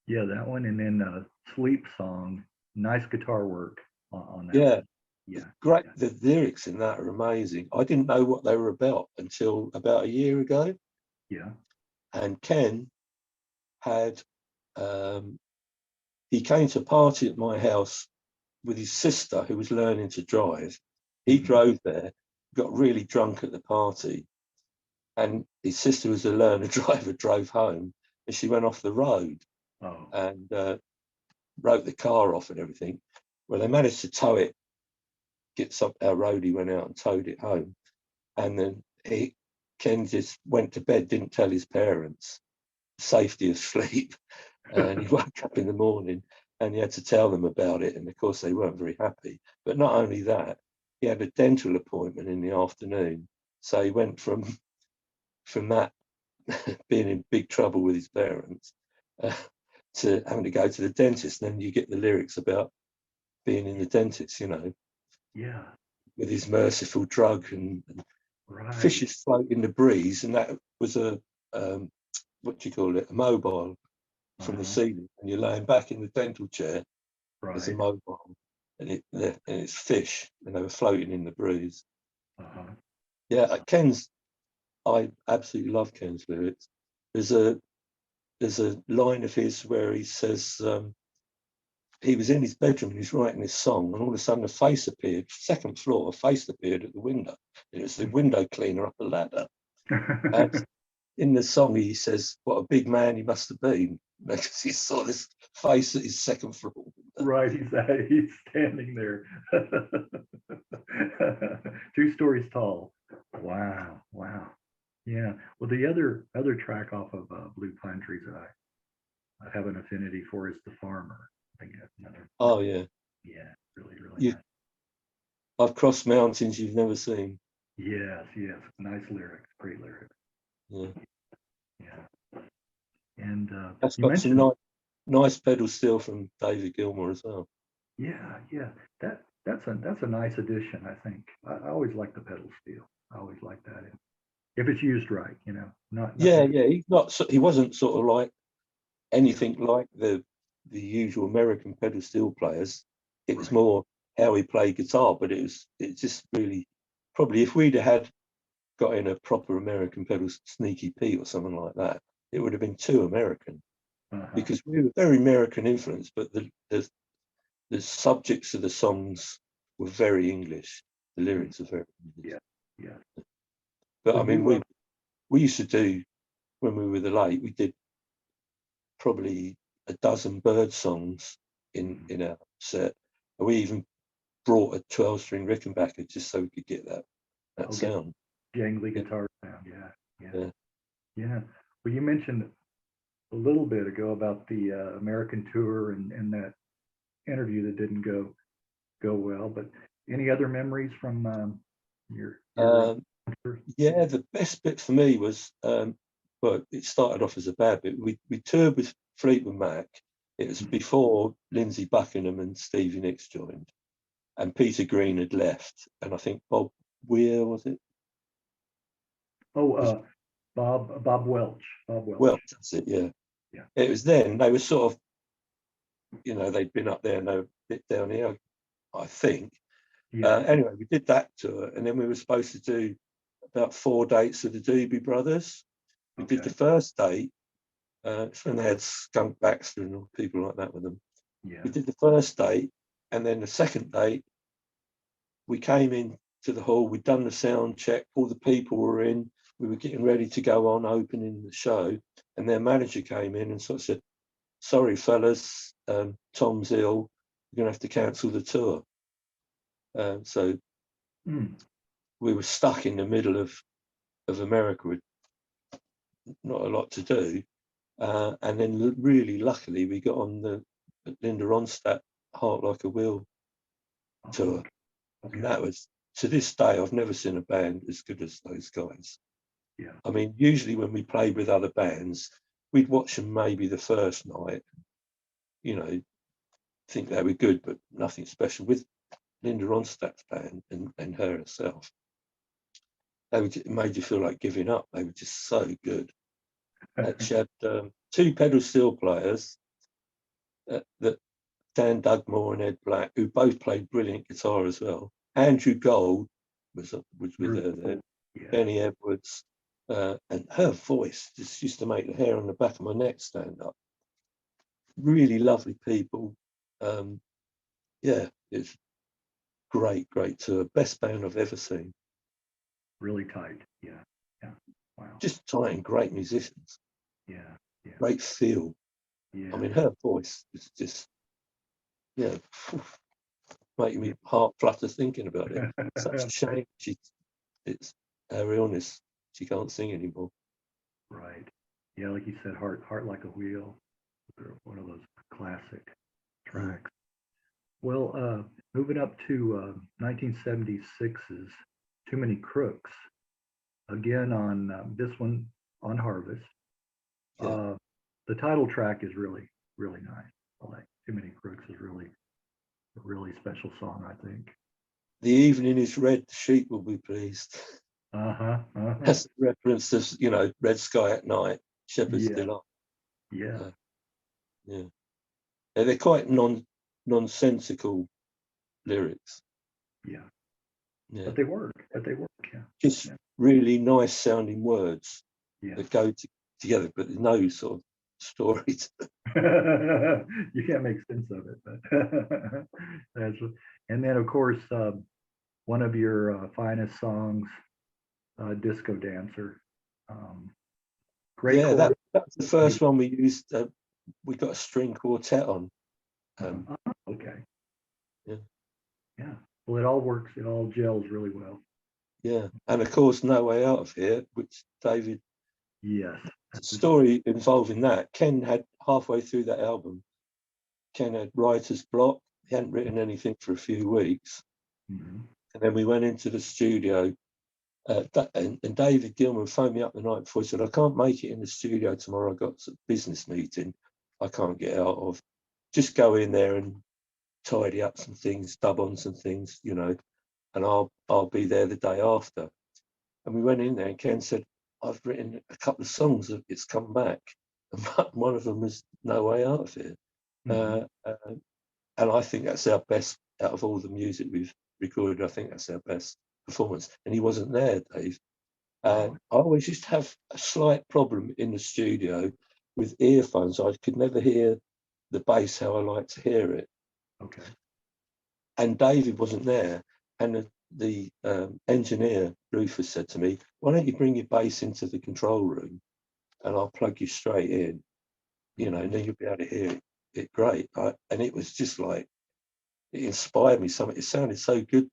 Yeah, that one, and then Sleep Song, nice guitar work on that Yeah. one. Yeah. Great. The lyrics in that are amazing. I didn't know what they were about until about a year ago. Yeah. And Ken had, he came to a party at my house with his sister who was learning to drive. He Mhm. drove there, got really drunk at the party, and his sister was a learner driver, drove home, and she went off the road Oh. and wrote the car off and everything. Well, they managed to tow it, our roadie went out and towed it home. And then Ken just went to bed, didn't tell his parents, safety of sleep. And he woke up in the morning and he had to tell them about it. And of course, they weren't very happy. But not only that, he had a dental appointment in the afternoon. So he went from that being in big trouble with his parents to having to go to the dentist. And then you get the lyrics about being in the dentist, Yeah. with his merciful drug and Right. fishes float in the breeze. And that was a, what do you call it, a mobile from the ceiling. And you're laying back in the dental chair as a Right. mobile. And it's fish, and they were floating in the breeze. Uh-huh. Yeah, I absolutely love Ken's lyrics. There's a line of his where he says he was in his bedroom and he's writing this song, and all of a sudden a face appeared, second floor, a face appeared at the window. And it's the window cleaner up a ladder. And in the song he says, what a big man he must have been, because he saw this face at his second floor window. Right, he's standing there. 2 stories tall. Wow. Yeah. Well, the other track off of Blue Pine Trees that I have an affinity for is The Farmer. I guess another. Oh yeah. Yeah, really You, nice. I've crossed mountains you've never seen. Yes. Nice lyrics. Great lyrics. Yeah. Yeah. And That's you got some mentioned. nice pedal steel from David Gilmour as well. Yeah. That's a nice addition, I think. I always like the pedal steel. I always like that. If it's used right, not Yeah, nothing. he wasn't sort of like anything like the usual American pedal steel players. It was Right. more how he played guitar, but it just really, probably if we'd have got in a proper American pedal, Sneaky Pete or something like that, it would have been too American, Uh-huh. because we were very American influenced, but the subjects of the songs were very English. The lyrics are very English. Yeah. But Well, I mean, we used to do, when we were the Late, we did probably a dozen bird songs in our set. And we even brought a 12-string Rickenbacker just so we could get that sound. Jangly Yeah. guitar sound. Yeah. Well, you mentioned a little bit ago about the American tour and that interview that didn't go well. But any other memories from your tour? Yeah, the best bit for me was, well, it started off as a bad bit. We toured with Fleetwood Mac. It was before Lindsey Buckingham and Stevie Nicks joined, and Peter Green had left, and I think Bob Weir, was it? Oh, Bob Welch. Well, that's it. Yeah. Yeah. It was then they were sort of, they'd been up there and they were a bit down here, I think. Yeah. Anyway, we did that tour, and then we were supposed to do about 4 dates of the Doobie Brothers. We did the first date. It's when they had Skunk Baxter and all people like that with them. Yeah. We did the first date, and then the second date, we came in to the hall. We'd done the sound check. All the people were in. We were getting ready to go on opening the show, and their manager came in and sort of said, "Sorry, fellas, Tom's ill. We're going to have to cancel the tour." So we were stuck in the middle of America with not a lot to do. And then really luckily we got on the Linda Ronstadt Heart Like a Wheel tour. Okay. And that was to this day, I've never seen a band as good as those guys. Yeah. I mean, usually when we played with other bands, we'd watch them maybe the first night, you know, think they were good, but nothing special. With Linda Ronstadt's band and her herself, it made you feel like giving up. They were just so good. She had 2 pedal steel players, that Dan Dugmore and Ed Black, who both played brilliant guitar as well. Andrew Gold was with her there. Yeah. Benny Edwards, and her voice just used to make the hair on the back of my neck stand up. Really lovely people. Yeah, it's great tour. Best band I've ever seen. Really tight. Yeah. Yeah. Wow. Just tight and great musicians. Yeah. Yeah. Great feel. Yeah. I mean, her voice is just, yeah, making me heart flutter thinking about it. Such a shame. It's her illness. She can't sing anymore. Right. Yeah, like you said, heart like a wheel. One of those classic tracks. Well, moving up to 1976's Too Many Crooks. Again on this one on Harvest. Yeah. The title track is really nice. I like Too Many Crooks is really a really special song, I think. The evening is red, the sheep will be pleased. That's a reference to, you know, Red Sky at Night, Shepherd's Delight. Yeah. Yeah. They're quite nonsensical lyrics. Yeah. Yeah. But they work. Yeah. Just really nice sounding words that go together, but there's no sort of story to them. You can't make sense of it, but that's, and then of course one of your finest songs, Disco Dancer. Great Yeah, chorus. that was the first one we used. We got a string quartet on. Okay. Yeah. Yeah. Well, it all works. It all gels really well. Yeah, and of course, No Way Out of Here, which David. Yes. The story involving that, Ken had halfway through that album, Ken had writer's block. He hadn't written anything for a few weeks. Mm-hmm. And then we went into the studio, and David Gilmour phoned me up the night before. He said, I can't make it in the studio tomorrow. I've got a business meeting I can't get out of. Just go in there and tidy up some things, dub on some things, you know, and I'll be there the day after. And we went in there and Ken said, I've written a couple of songs that it's come back. And one of them was No Way Out of Here. Mm-hmm. And I think that's our best out of all the music we've recorded. I think that's our best performance. And he wasn't there, Dave. I always used to have a slight problem in the studio with earphones. I could never hear the bass how I like to hear it. Okay. And David wasn't there. And the engineer, Rufus, said to me, why don't you bring your bass into the control room and I'll plug you straight in, you know, and then you'll be able to hear it great. And it was just like, it inspired me something. It sounded so good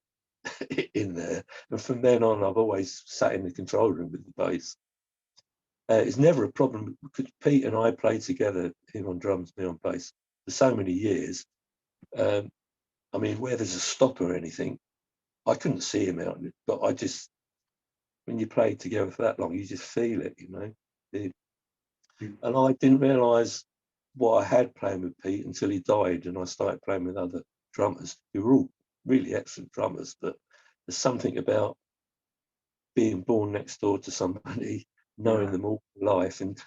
in there. And from then on, I've always sat in the control room with the bass. It's never a problem because Pete and I played together, him on drums, me on bass, for so many years. I mean, where there's a stop or anything, I couldn't see him out, but I just, when you play together for that long, you just feel it, you know. And I didn't realise what I had playing with Pete until he died, and I started playing with other drummers who were all really excellent drummers. But there's something about being born next door to somebody, knowing them all life, and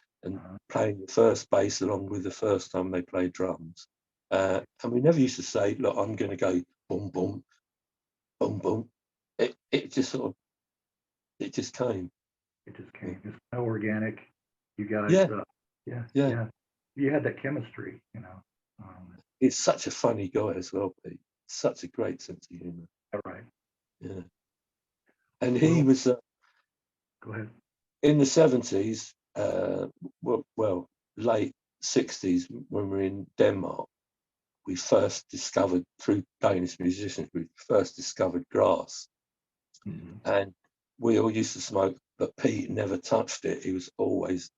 playing the first bass along with the first time they played drums. And we never used to say, look, I'm going to go boom, boom, boom, boom. It just sort of, it just came. It just came. It's kind of organic. You guys, yeah. You had that chemistry, you know. He's such a funny guy as well, Pete. Such a great sense of humour. All right. Yeah. And he was go ahead. In the 70s, well, late 60s, when we were in Denmark, we first discovered, through Danish musicians, we first discovered grass. Mm-hmm. And we all used to smoke, but Pete never touched it. He was always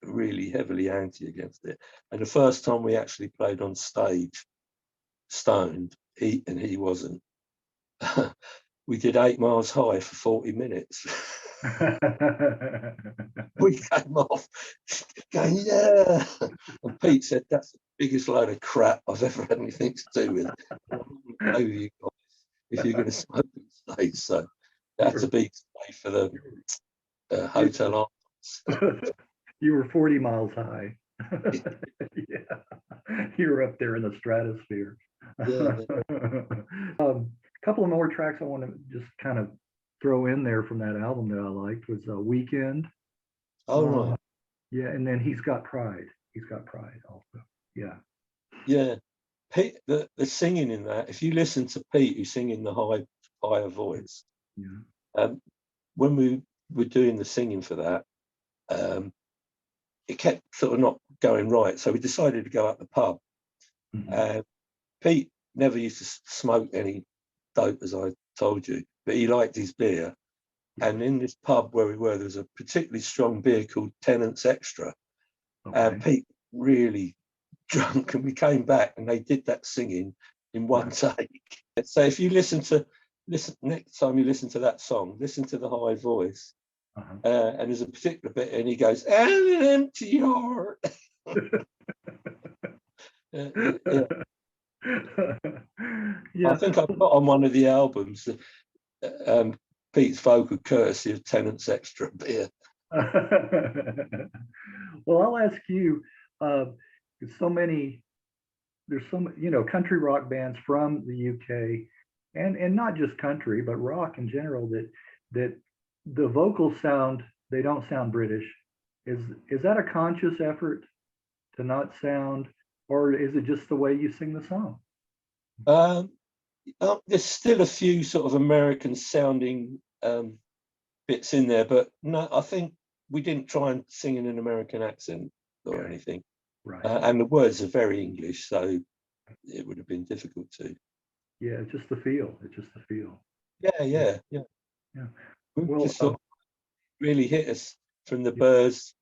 really heavily anti against it. And the first time we actually played on stage, stoned, he wasn't. we did 8 Miles High for 40 minutes. We came off going, yeah. And Pete said, that's the biggest load of crap I've ever had anything to do with. I wouldn't play with you guys if you're going to smoke on stage. So that's a big stay for the hotel arms. You were 40 miles high. Yeah, you were up there in the stratosphere. Couple of more tracks I want to just kind of throw in there from that album that I liked was Weekend. Oh, right. Yeah, and then He's Got Pride. He's Got Pride also. Yeah. Yeah. Pete, the singing in that, if you listen to Pete, who's singing the higher voice, Yeah. When we were doing the singing for that, it kept sort of not going right. So we decided to go up the pub. Mm-hmm. Pete never used to smoke any dope, as I told you, but he liked his beer. Yeah. And in this pub where we were, there was a particularly strong beer called Tennant's Extra. Okay. And Pete really drunk, and we came back and they did that singing in one take. So if you listen next time you listen to that song, listen to the high voice. Uh-huh. And there's a particular bit and he goes, and an empty heart. Yeah. Yeah. I think I put on one of the albums Pete's vocal courtesy of Tennant's Extra beer. Well, I'll ask you, there's so many, country rock bands from the UK and not just country, but rock in general that the vocals they don't sound British. Is that a conscious effort to not sound, or is it just the way you sing the song? There's still a few sort of American sounding bits in there, but no, I think we didn't try and sing in an American accent or anything. Right. And the words are very English, so it would have been difficult to. Yeah, it's just the feel. Yeah. Well, Just sort of really hit us from the Byrds,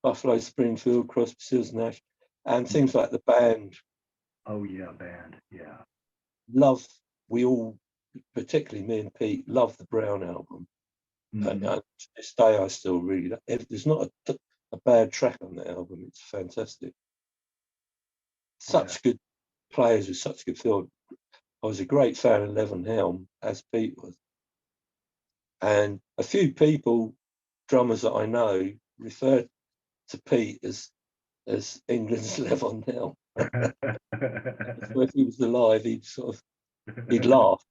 Buffalo Springfield, Crosby, Stills, Nash, and things like the band. Oh yeah, band. Yeah. We all, particularly me and Pete, love the Brown album. Mm-hmm. And to this day, I still really. There's not a bad track on that album. It's fantastic. Such good players with such good feel. I was a great fan of Levin Helm, as Pete was, and a few people, drummers that I know, refer to Pete as England's Levin Helm. So if he was alive, he'd laugh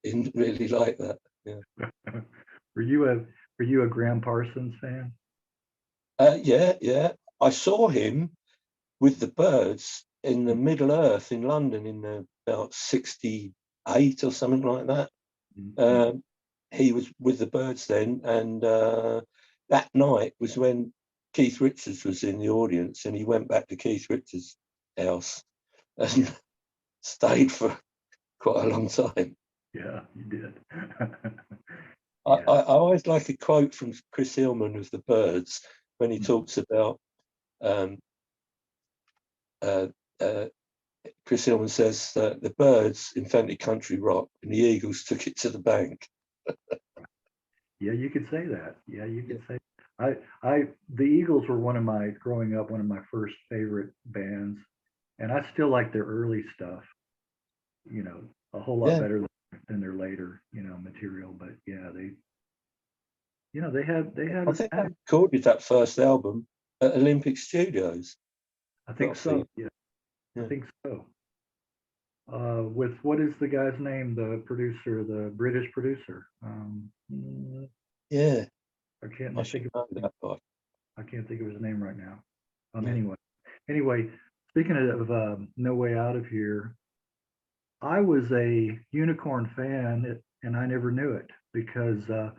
he'd really like that. Yeah. Were you a Graham Parsons fan? Yeah. I saw him with the Byrds in the Middle Earth in London in about 68 or something like that. Mm-hmm. He was with the Byrds then, and that night was when Keith Richards was in the audience, and he went back to Keith Richards' house and stayed for quite a long time. Yeah, you did. I always like a quote from Chris Hillman of the Byrds when he talks about Chris Hillman says that the Byrds invented country rock and the Eagles took it to the bank. Yeah, you could say that. Yeah, you could say. The Eagles were growing up, one of my first favorite bands, and I still like their early stuff. A whole lot better than their later, material. But yeah, they had. I think they recorded that first album at Olympic Studios. I think so. Yeah, I think so. With what is the guy's name? The producer, the British producer. Yeah. I can't think of his name right now. Yeah. Anyway, speaking of No Way Out of Here, I was a Unicorn fan, and I never knew it because I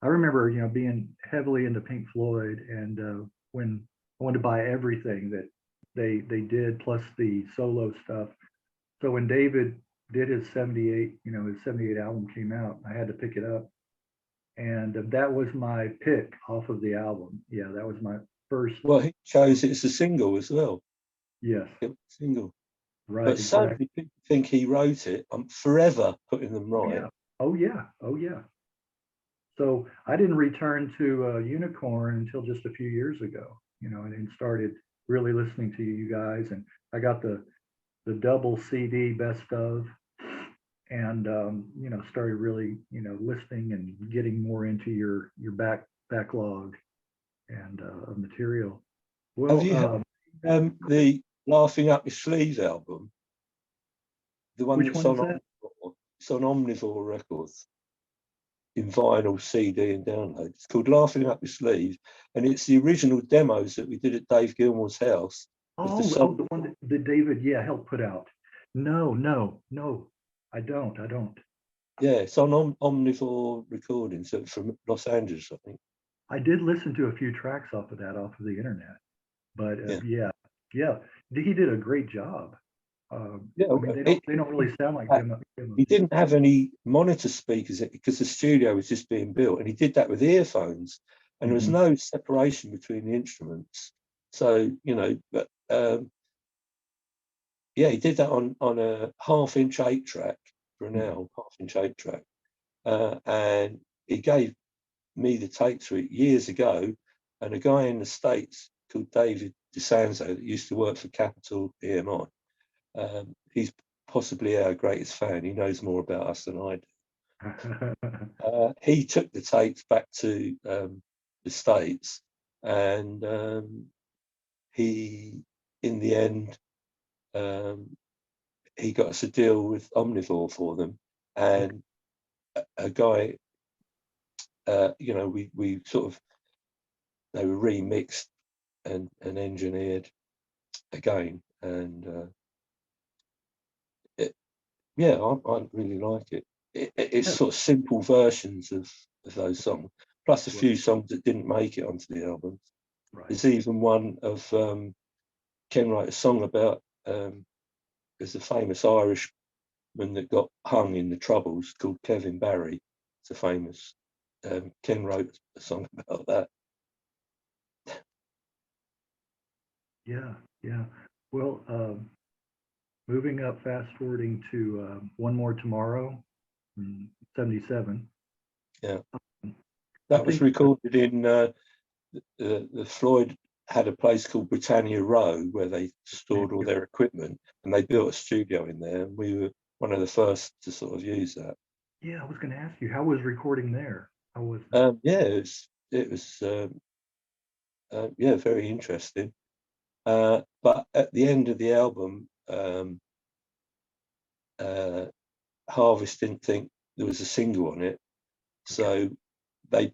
remember, being heavily into Pink Floyd, and when I wanted to buy everything that they did, plus the solo stuff. So when David did his 78, his 78 album came out, I had to pick it up. And that was my pick off of the album. Yeah, that was my first. Well, he chose it as a single as well. Yes. It was a single. Right. But so many people think he wrote it. I'm forever putting them right. Oh yeah, oh yeah. So I didn't return to Unicorn until just a few years ago, and started really listening to you guys. And I got the double CD best of, and started really listening and getting more into your backlog and of material. Have Well, you heard the Laughing Up Your Sleeve album? The one which that's one on is that? Omnivore. It's on Omnivore Records in vinyl, CD, and download. It's called Laughing Up Your Sleeve, and it's the original demos that we did at Dave Gilmour's house of the Oh, song. the one that David, yeah, helped put out. No, I don't. Yeah, it's on Omnivore Recordings from Los Angeles, I think. I did listen to a few tracks off of the internet, but Yeah, yeah, he did a great job. yeah. I mean, they don't really sound like demo. He didn't have any monitor speakers because the studio was just being built, and he did that with earphones, and there was Mhm. no separation between the instruments. So but yeah, he did that on a half-inch 8-track for an hour, half-inch 8-track, and he gave me the tape to it years ago, and a guy in the States called David DeSanzo that used to work for Capitol EMI. He's possibly our greatest fan. He knows more about us than I do. He took the tapes back to the States, and he, in the end, he got us a deal with Omnivore for them, and a guy, we sort of, they were remixed and engineered again, and yeah, I really like it. It's Yeah, sort of simple versions of those songs, plus a right, few songs that didn't make it onto the album. right. There's even one of Ken wrote a song about there's a famous Irishman that got hung in the Troubles called Kevin Barry. It's a famous. Ken wrote a song about that. Yeah, yeah. Well, moving up, fast forwarding to One More Tomorrow, 77. Yeah, Um, I that was think, recorded in the Floyd had a place called Britannia Row where they stored all their equipment, and they built a studio in there, and we were one of the first to sort of use that. yeah, I was going to ask you, how was recording there? How was Yeah, it was yeah, very interesting. But at the end of the album, Harvest didn't think there was a single on it, so they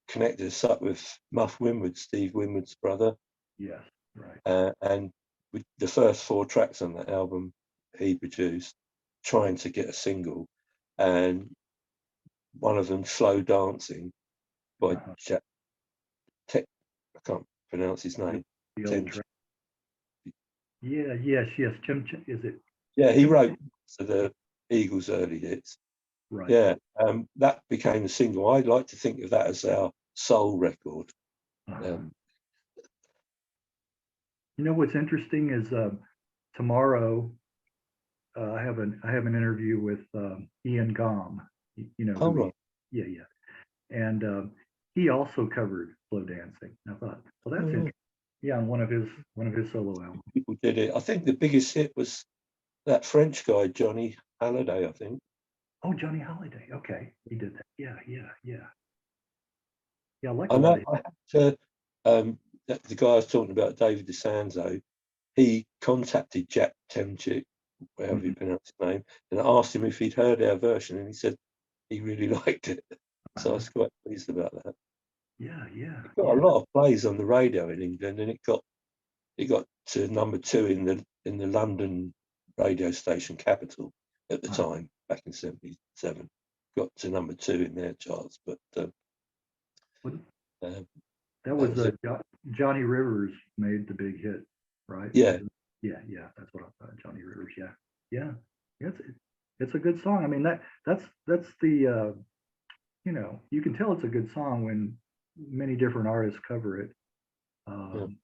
connected us up with Muff Winwood, Steve Winwood's brother, Yes, right. and with the first 4 tracks on that album he produced, trying to get a single, and one of them, Slow Dancing by Uh-huh. Jack, I can't pronounce his The, name. the old Tim, track. Yeah, yes. Is it yeah, he Tim? wrote to the Eagles' early hits. Right. Yeah, that became a single. I like to think of that as our soul record. Uh-huh. What's interesting is tomorrow I have an interview with Ian Gom. Oh, Who right. yeah, and he also covered slow dancing. I thought, well, that's Oh, interesting. Yeah, on one of his solo albums. people did it. I think the biggest hit was that French guy, Johnny Halliday, I think. Oh, Johnny Holiday. Okay, he did that. Yeah. I like I a lot know of. I had to, the guy I was talking about, David DeSanzo, he contacted Jack Temchik, however you Mhm. pronounce his name, and asked him if he'd heard our version, and he said he really liked it. So I Uh-huh. was quite pleased about that. It got Yeah. a lot of plays on the radio in England, and it got to number 2 in the London radio station Capital at the Uh-huh. time, back in '77. Got to number 2 in their charts, but What- uh, That that was was it. Johnny Rivers made the big hit, right? Yeah, Yeah. That's what I thought. Johnny Rivers. Yeah. It's a good song. I mean that's the you can tell it's a good song when many different artists cover it. yeah. Um,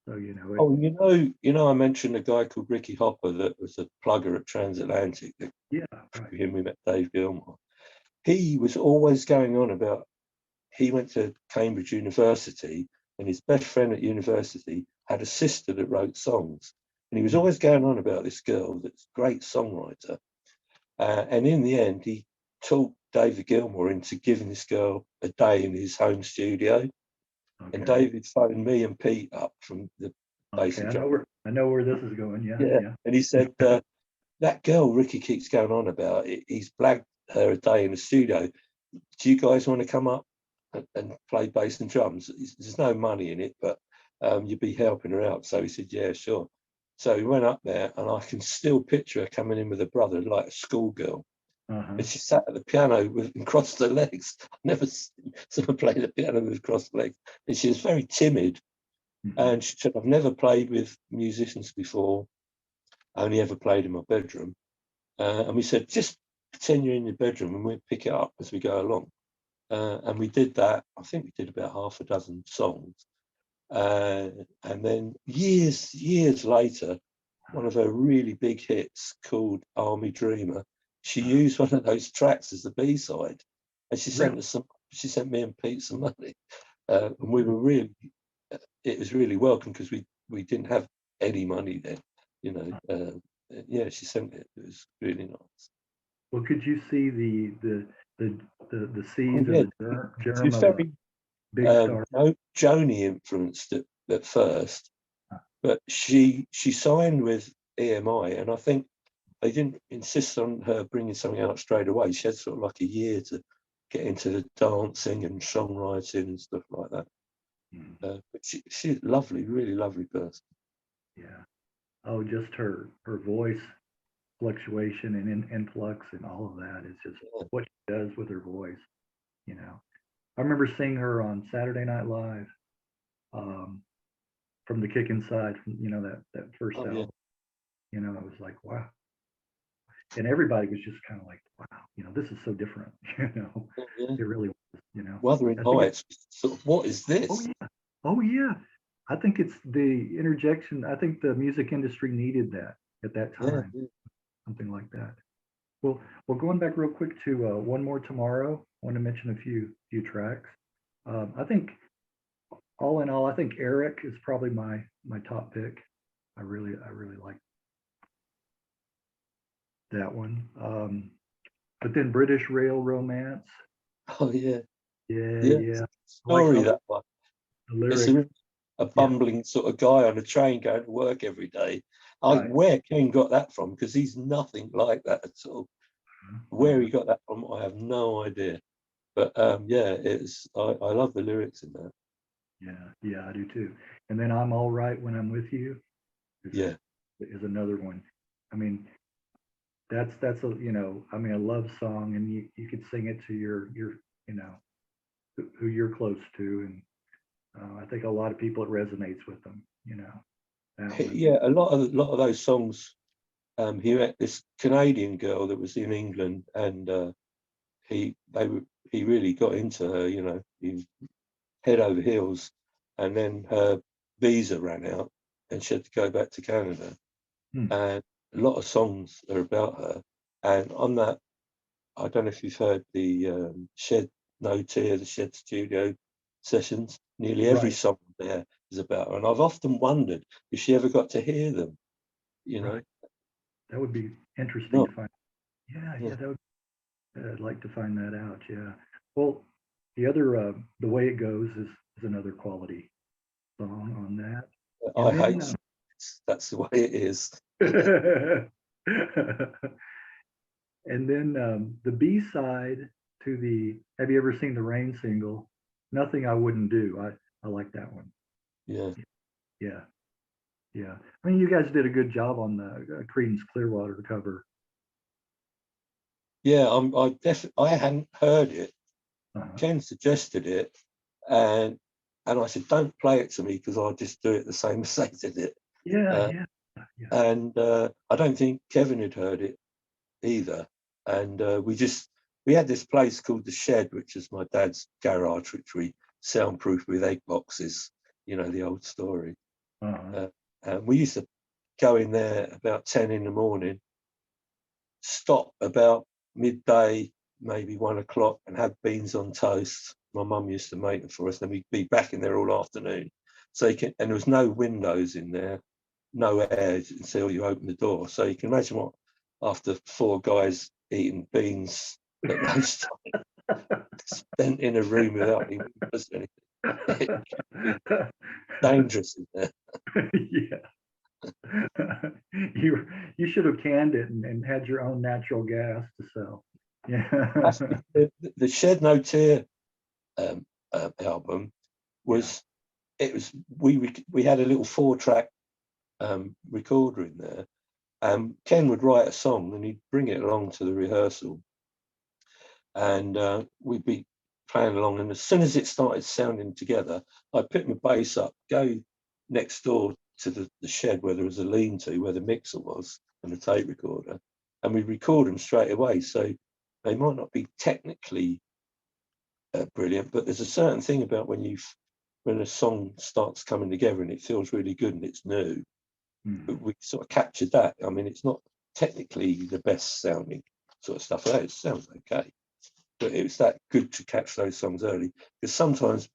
So, you know, Oh, I mentioned a guy called Ricky Hopper that was a plugger at Transatlantic. yeah, right. Through him, we met Dave Gilmore. He was always going on about. He went to Cambridge University, and his best friend at university had a sister that wrote songs, and he was always going on about this girl that's a great songwriter. And in the end, he talked David Gilmour into giving this girl a day in his home studio. And Okay. David phoned me and Pete up from the bass Okay. and I drum. know where this is going. Yeah. Yeah. Yeah. And he said, that girl Ricky keeps going on about, he's blagged her a day in the studio. Do you guys want to come up and play bass and drums? There's no money in it, but you'd be helping her out. So he said, yeah, sure. So he went up there, and I can still picture her coming in with a brother like a schoolgirl. Uh-huh. And she sat at the piano and crossed her legs. I've never seen someone play the piano with crossed legs. And she was very timid. Mhm. And she said, I've never played with musicians before. I only ever played in my bedroom. And we said, just pretend you're in your bedroom and we'll pick it up as we go along. And we did that. I think we did about half a dozen songs. And then years later, one of her really big hits called Army Dreamer, she used one of those tracks as the B-side. And she sent us she sent me and Pete some money. And we were really, it was really welcome because we didn't have any money then, you know. Yeah, she sent it. It was really nice. Well, could you see the Oh seeds or yeah, the she germ was of a very big star? Joni influenced it at first, but she signed with EMI, and I think they didn't insist on her bringing something out straight away. She had sort of like a year to get into the dancing and songwriting and stuff like that. Mhm. But she's lovely, really lovely person. Yeah. Oh, just her voice fluctuation and influx and all of that is just Yeah. what she does with her voice. You know, I remember seeing her on Saturday Night Live, um, from the Kick Inside, from that first Oh yeah. album. You know, I was like, wow, and everybody was just kind of like, wow, this is so different. Yeah. It really was. You know, Wuthering I think Heights. Sort of, what is oh this? yeah, oh yeah. I think it's the interjection. I think the music industry needed that at that Yeah. time, something like that. Well, going back real quick to One More Tomorrow, I want to mention a few tracks. I think all in all, I think Eric is probably my top pick. I really like that one. But then British Rail Romance, Oh yeah. yeah, Yeah. yeah. I like Story the that one. It's lyrics. a Yeah, bumbling sort of guy on a train going to work every day. right. Where Ken got that from, because he's nothing like that at all. Where Uh-huh. he got that from, I have no idea. But yeah, I love the lyrics in that. Yeah, I do too. And then I'm all right when I'm with you is Yeah, is another one. I mean, that's a love song, and you could sing it to your you know who you're close to, and I think a lot of people it resonates with them. That one. yeah. A lot of those songs. He met this Canadian girl that was in England, and he really got into her. He was head over heels, and then her visa ran out, and she had to go back to Canada. Hmm. And a lot of songs are about her. And on that, I don't know if you've heard the Shed No Tear, the Shed Studio sessions. Nearly every Right, song there is about her, and I've often wondered if she ever got to hear them. You know, right. That would be interesting not to find. Yeah, yeah, yeah. I'd like to find that out. Yeah. Well, the other The Way It Goes is another quality song on that, I and hate. then. That's the way it is. And then the B side to the Have You Ever Seen the Rain single? Nothing I Wouldn't Do. I like that one. Yeah, Yeah, yeah. I mean, you guys did a good job on the Creedence Clearwater cover. yeah. I hadn't heard it. Uh-huh. Ken suggested it, and I said, "Don't play it to me because I'll just do it the same as they did it." Yeah, Uh, yeah, yeah. and I don't think Kevin had heard it either. And we had this place called the Shed, which is my dad's garage, which we soundproofed with egg boxes. The old story. Uh-huh. And we used to go in there about 10 in the morning, stop about midday, maybe 1 o'clock, and have beans on toast. My mum used to make them for us. Then we'd be back in there all afternoon. So you can, and there was no windows in there, no air until you open the door. So you can imagine what, after 4 guys eating beans at lunchtime, spent in a room without any windows or anything. It can be dangerous in there. Yeah. You should have canned it and had your own natural gas to sell. Yeah. The Shed No Tear album was, it was, we had a little 4-track recorder in there. Ken would write a song and he'd bring it along to the rehearsal, and we'd be playing along. And as soon as it started sounding together, I'd pick my bass up, go next door to the shed where there was a lean-to, where the mixer was and the tape recorder, and we'd record them straight away. So they might not be technically brilliant, but there's a certain thing about when a song starts coming together and it feels really good and it's new. But we sort of captured that. I mean, it's not technically the best sounding sort of stuff. It sounds okay, but it was that good to catch those songs early, because sometimes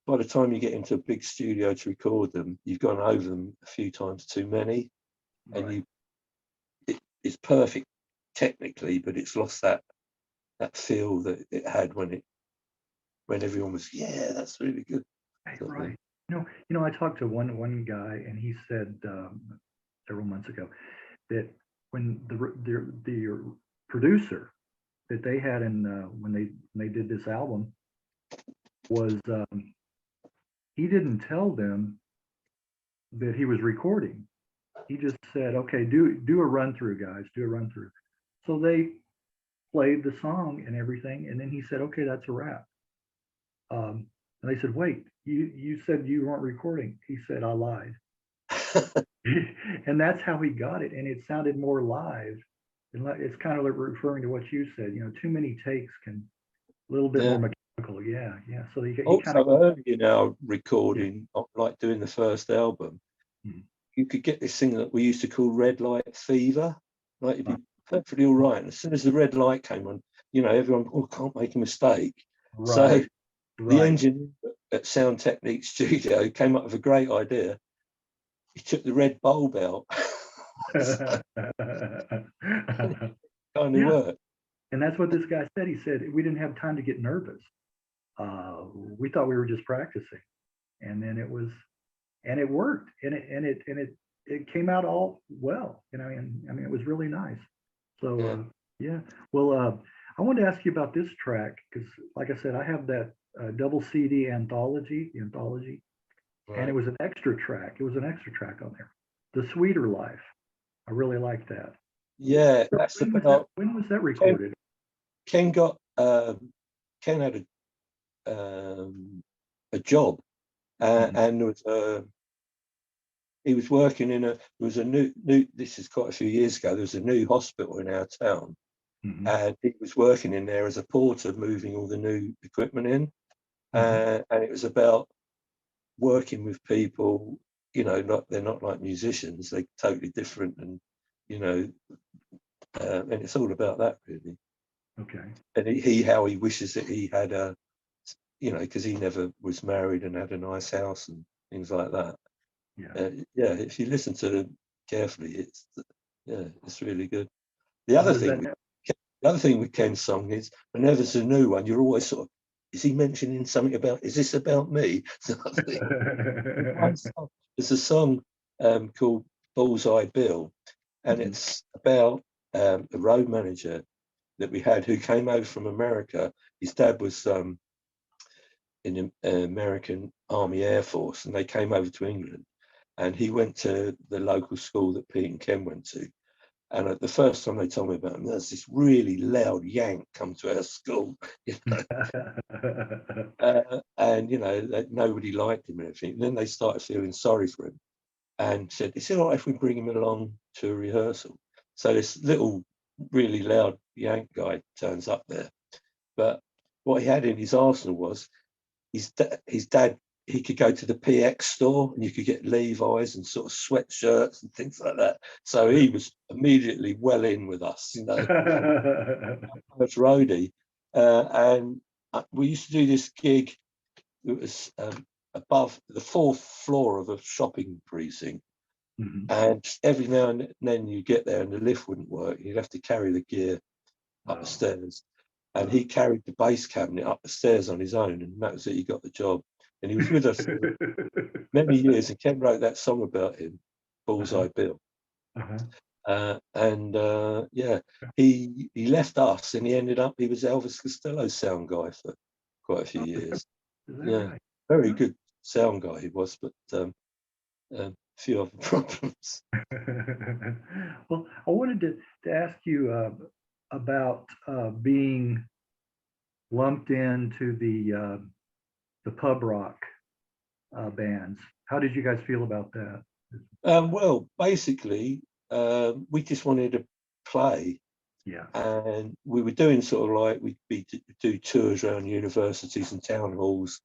by the time you get into a big studio to record them, you've gone over them a few times too many, and it's perfect technically, but it's lost that feel that it had when everyone was, yeah, that's really good. Right. I talked to one guy, and he said several months ago that when the producer that they had in when they did this album was he didn't tell them that he was recording. He just said, "Okay, do a run through, guys. Do a run through." So they played the song and everything, and then he said, "Okay, that's a wrap." And they said, "Wait, you said you weren't recording." He said, "I lied." And that's how he got it, and it sounded more live. And it's kind of like referring to what you said. Too many takes can a little bit more mechanical. Yeah. So he Also, kind of early in our recording, like doing the first album, you could get this thing that we used to call red light fever. Like, you'd be perfectly all right, and as soon as the red light came on, everyone can't make a mistake. So the engineer at Sound Technique Studio came up with a great idea. He took the red bulb out. So, kind of worked. And that's what this guy said. He said, we didn't have time to get nervous. We thought we were just practicing, and then it worked, and it came out all well. I mean, it was really nice. So well, I wanted to ask you about this track, because, like I said, I have that double CD anthology, and it was an extra track. It was an extra track on there, "The Sweeter Life." I really like that. Yeah, that's when was that recorded? Ken had a job, and he was working in there was a new. This is quite a few years ago. There was a new hospital in our town, and he was working in there as a porter, moving all the new equipment in, and it was about working with people. They're not like musicians; they're totally different, and and it's all about that, really. Okay. And how he wishes that he had because he never was married and had a nice house and things like that. If you listen to them carefully, it's really good. The other thing with Ken's song is, whenever there's a new one, you're always sort of, is he mentioning something about, is this about me? There's a song called Bullseye Bill, and it's about a road manager that we had who came over from America. His dad was in the American Army Air Force, and they came over to England, and he went to the local school that Pete and Ken went to. And the first time they told me about him, there's this really loud Yank come to our school, and that nobody liked him and everything. And then they started feeling sorry for him, and said, "Is it all right if we bring him along to a rehearsal?" So this little, really loud Yank guy turns up there, but what he had in his arsenal was his dad he could go to the PX store and you could get Levi's and sort of sweatshirts and things like that. So he was immediately well in with us, you know, first roadie. And we used to do this gig. It was above the 4th floor of a shopping precinct. Mhm. And every now and then you get there and the lift wouldn't work. You'd have to carry the gear up the stairs. And he carried the bass cabinet up the stairs on his own. And that was it. He got the job. And he was with us for many years. And Ken wrote that song about him, Bullseye Bill. Yeah, he left us and he was Elvis Costello's sound guy for quite a few years. Yeah, Right? very good sound guy he was, but a few other problems. Well, I wanted to ask you about being lumped into the pub rock bands. How did you guys feel about that? Well, basically, we just wanted to play. Yeah. And we were doing sort of like we'd do tours around universities and town halls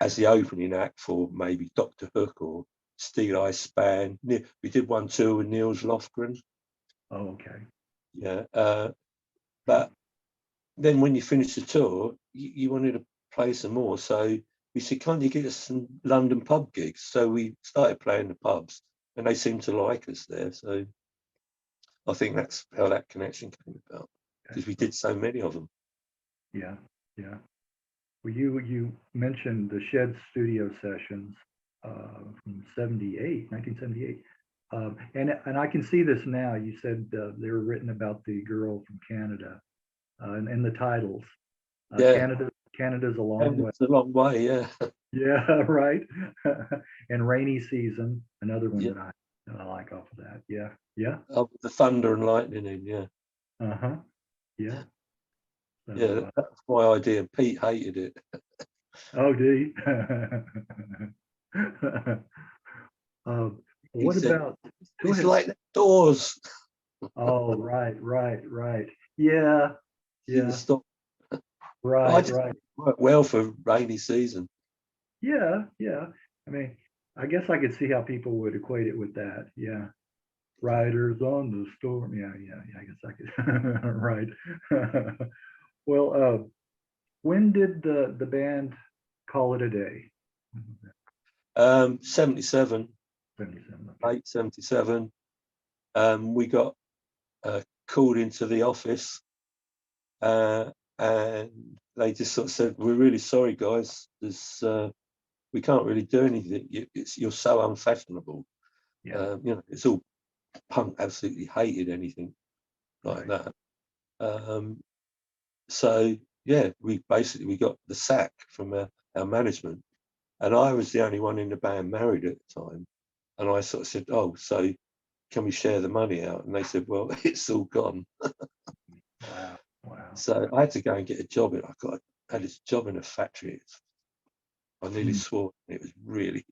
as the opening act for maybe Dr. Hook or Steel Eye Span. We did one tour with Niels Lofgren. Oh, okay. Yeah. But then when you finished the tour, you wanted to play some more. So we said, can't you get us some London pub gigs? So we started playing the pubs and they seemed to like us there. So I think that's how that connection came about, because we did so many of them. Yeah, yeah. Well, you mentioned the Shed studio sessions from 1978. And I can see this now. You said they were written about the girl from Canada and the titles. Yeah. Canada's a long way. It's a long way, yeah. Yeah, right. And Rainy Season, another one Yeah. that I like off of that. Yeah, yeah. The thunder and lightning in, yeah. Uh-huh. Yeah. So, Yeah, that was my idea, and Pete hated it. oh, do you? He What said, about? Go it's ahead. like the Doors. Oh, right. Yeah, See the yeah. stop. I Right, just right. worked well for rainy season. Yeah, yeah. I mean, I guess I could see how people would equate it with that. Yeah. Riders on the storm. Yeah, yeah, yeah. I guess I could. Right. Well, when did the band call it a day? 77, 77. Okay. late 77. We got called into the office and they just sort of said, we're really sorry, guys. We can't really do anything. You're so unfashionable. Yeah. It's all punk absolutely hated anything like Right. that. So yeah, we got the sack from our management, and I was the only one in the band married at the time, and I sort of said, oh, so can we share the money out? And they said, well, it's all gone. Wow. Wow. So I had to go and get a job. I had this job in a factory. I nearly swore. It was really,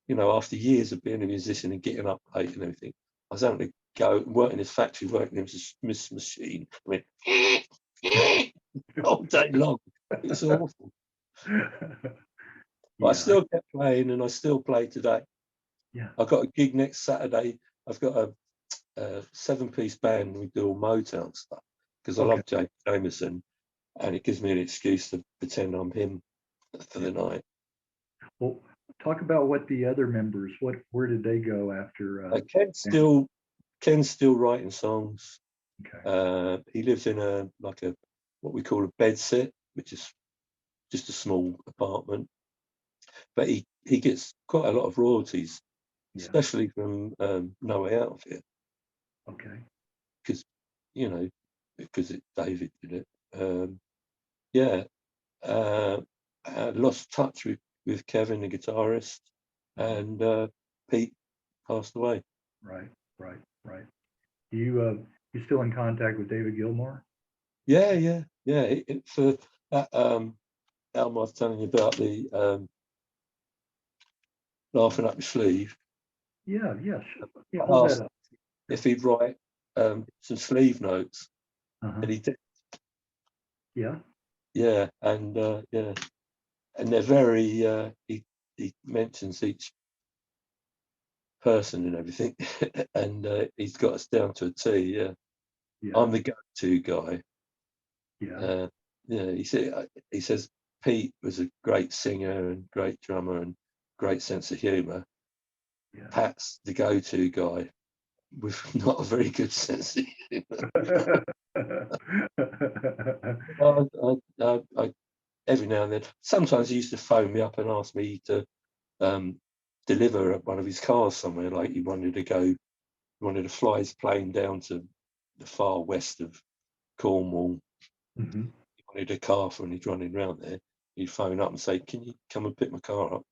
after years of being a musician and getting up late and everything, I was able to go and work in this factory, working in this machine. I mean, all day long. It's awful. But I still kept playing, and I still play today. Yeah. I've got a gig next Saturday. I've got a 7-piece band. We do all Motown stuff because I love J Kramer, and it gives me an excuse to pretend I'm him for the night. Well, talk about what the other members. Where did they go after? Ken's still writing songs. Okay. He lives in what we call a bed sit, which is just a small apartment. But he gets quite a lot of royalties, especially from No Way Out of Here. Okay. Because David did it. I lost touch with Kevin, the guitarist, and Pete passed away. Right. You still in contact with David Gilmour? Yeah. For that album I was telling you about, the Laughing Up Your Sleeve. Yeah. Yeah. I Hold asked that up. if he'd write some sleeve notes, and he did. Yeah. Yeah, and they're very. he mentions each person and everything, and he's got us down to a T. Yeah, Yeah. I'm the go-to guy. Yeah. Yeah, he says Pete was a great singer and great drummer and great sense of humour. Yeah. Pat's the go-to guy with not a very good sense of humour. I every now and then, sometimes he used to phone me up and ask me to deliver one of his cars somewhere. Like he wanted to fly his plane down to the far west of Cornwall. Mhm. He wanted a car for when he's running around there. He'd phone up and say, "Can you come and pick my car up,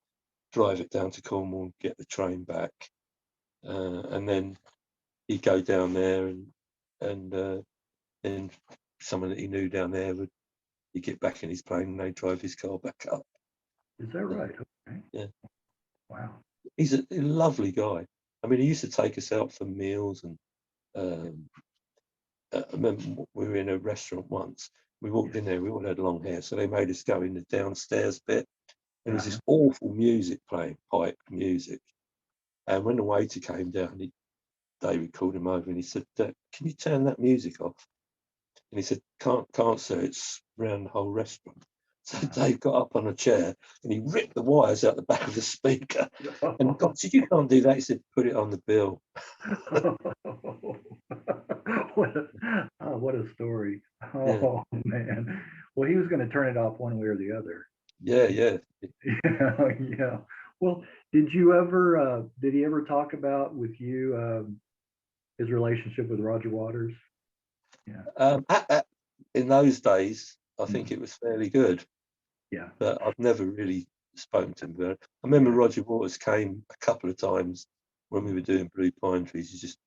drive it down to Cornwall, get the train back?" And then he'd go down there, and then someone that he knew down there he'd get back in his plane and they'd drive his car back up. Is that right? Okay. Yeah. Wow. He's a lovely guy. I mean, he used to take us out for meals, and I remember we were in a restaurant once. We walked in there, we all had long hair, so they made us go in the downstairs bit. There was this awful music playing, pipe music. And when the waiter came down, David called him over and he said, "Can you turn that music off?" And he said, "Can't, sir, it's round the whole restaurant." So Dave got up on a chair and he ripped the wires out the back of the speaker. And God said, "You can't do that." He said, "Put it on the bill." What a story. Yeah. Oh man. Well, he was going to turn it off one way or the other. Yeah. Yeah, yeah. Well, did he ever talk about with you his relationship with Roger Waters? Yeah. In those days, I Mhm. think it was fairly good, Yeah. but I've never really spoken to him about it. I remember Yeah. Roger Waters came a couple of times when we were doing Blue Pine Trees. He just,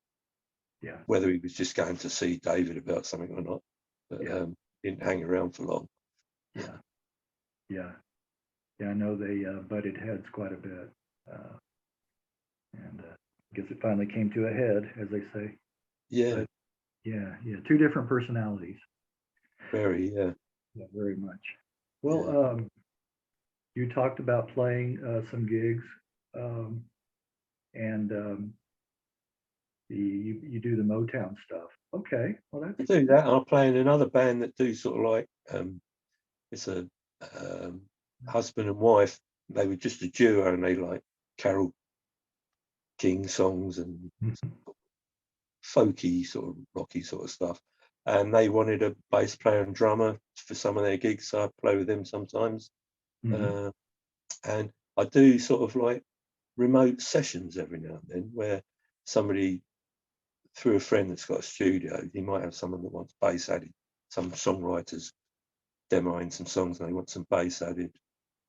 Yeah. whether he was just going to see David about something or not, but Yeah. didn't hang around for long. Yeah. Yeah. Yeah. I know they butted heads quite a bit. And I guess it finally came to a head, as they say. Yeah, But yeah. Two different personalities. very, yeah. Yeah, very much. Well, Yeah. you talked about playing some gigs, and you do the Motown stuff. Okay, well I that's do that. I play in another band that do sort of like, it's a husband and wife. They were just a duo and they like Carole King songs and folky sort of rocky sort of stuff. And they wanted a bass player and drummer for some of their gigs, so I play with them sometimes. Mhm. And I do sort of like remote sessions every now and then where somebody, through a friend that's got a studio, he might have someone that wants bass added, some songwriters demoing some songs and they want some bass added.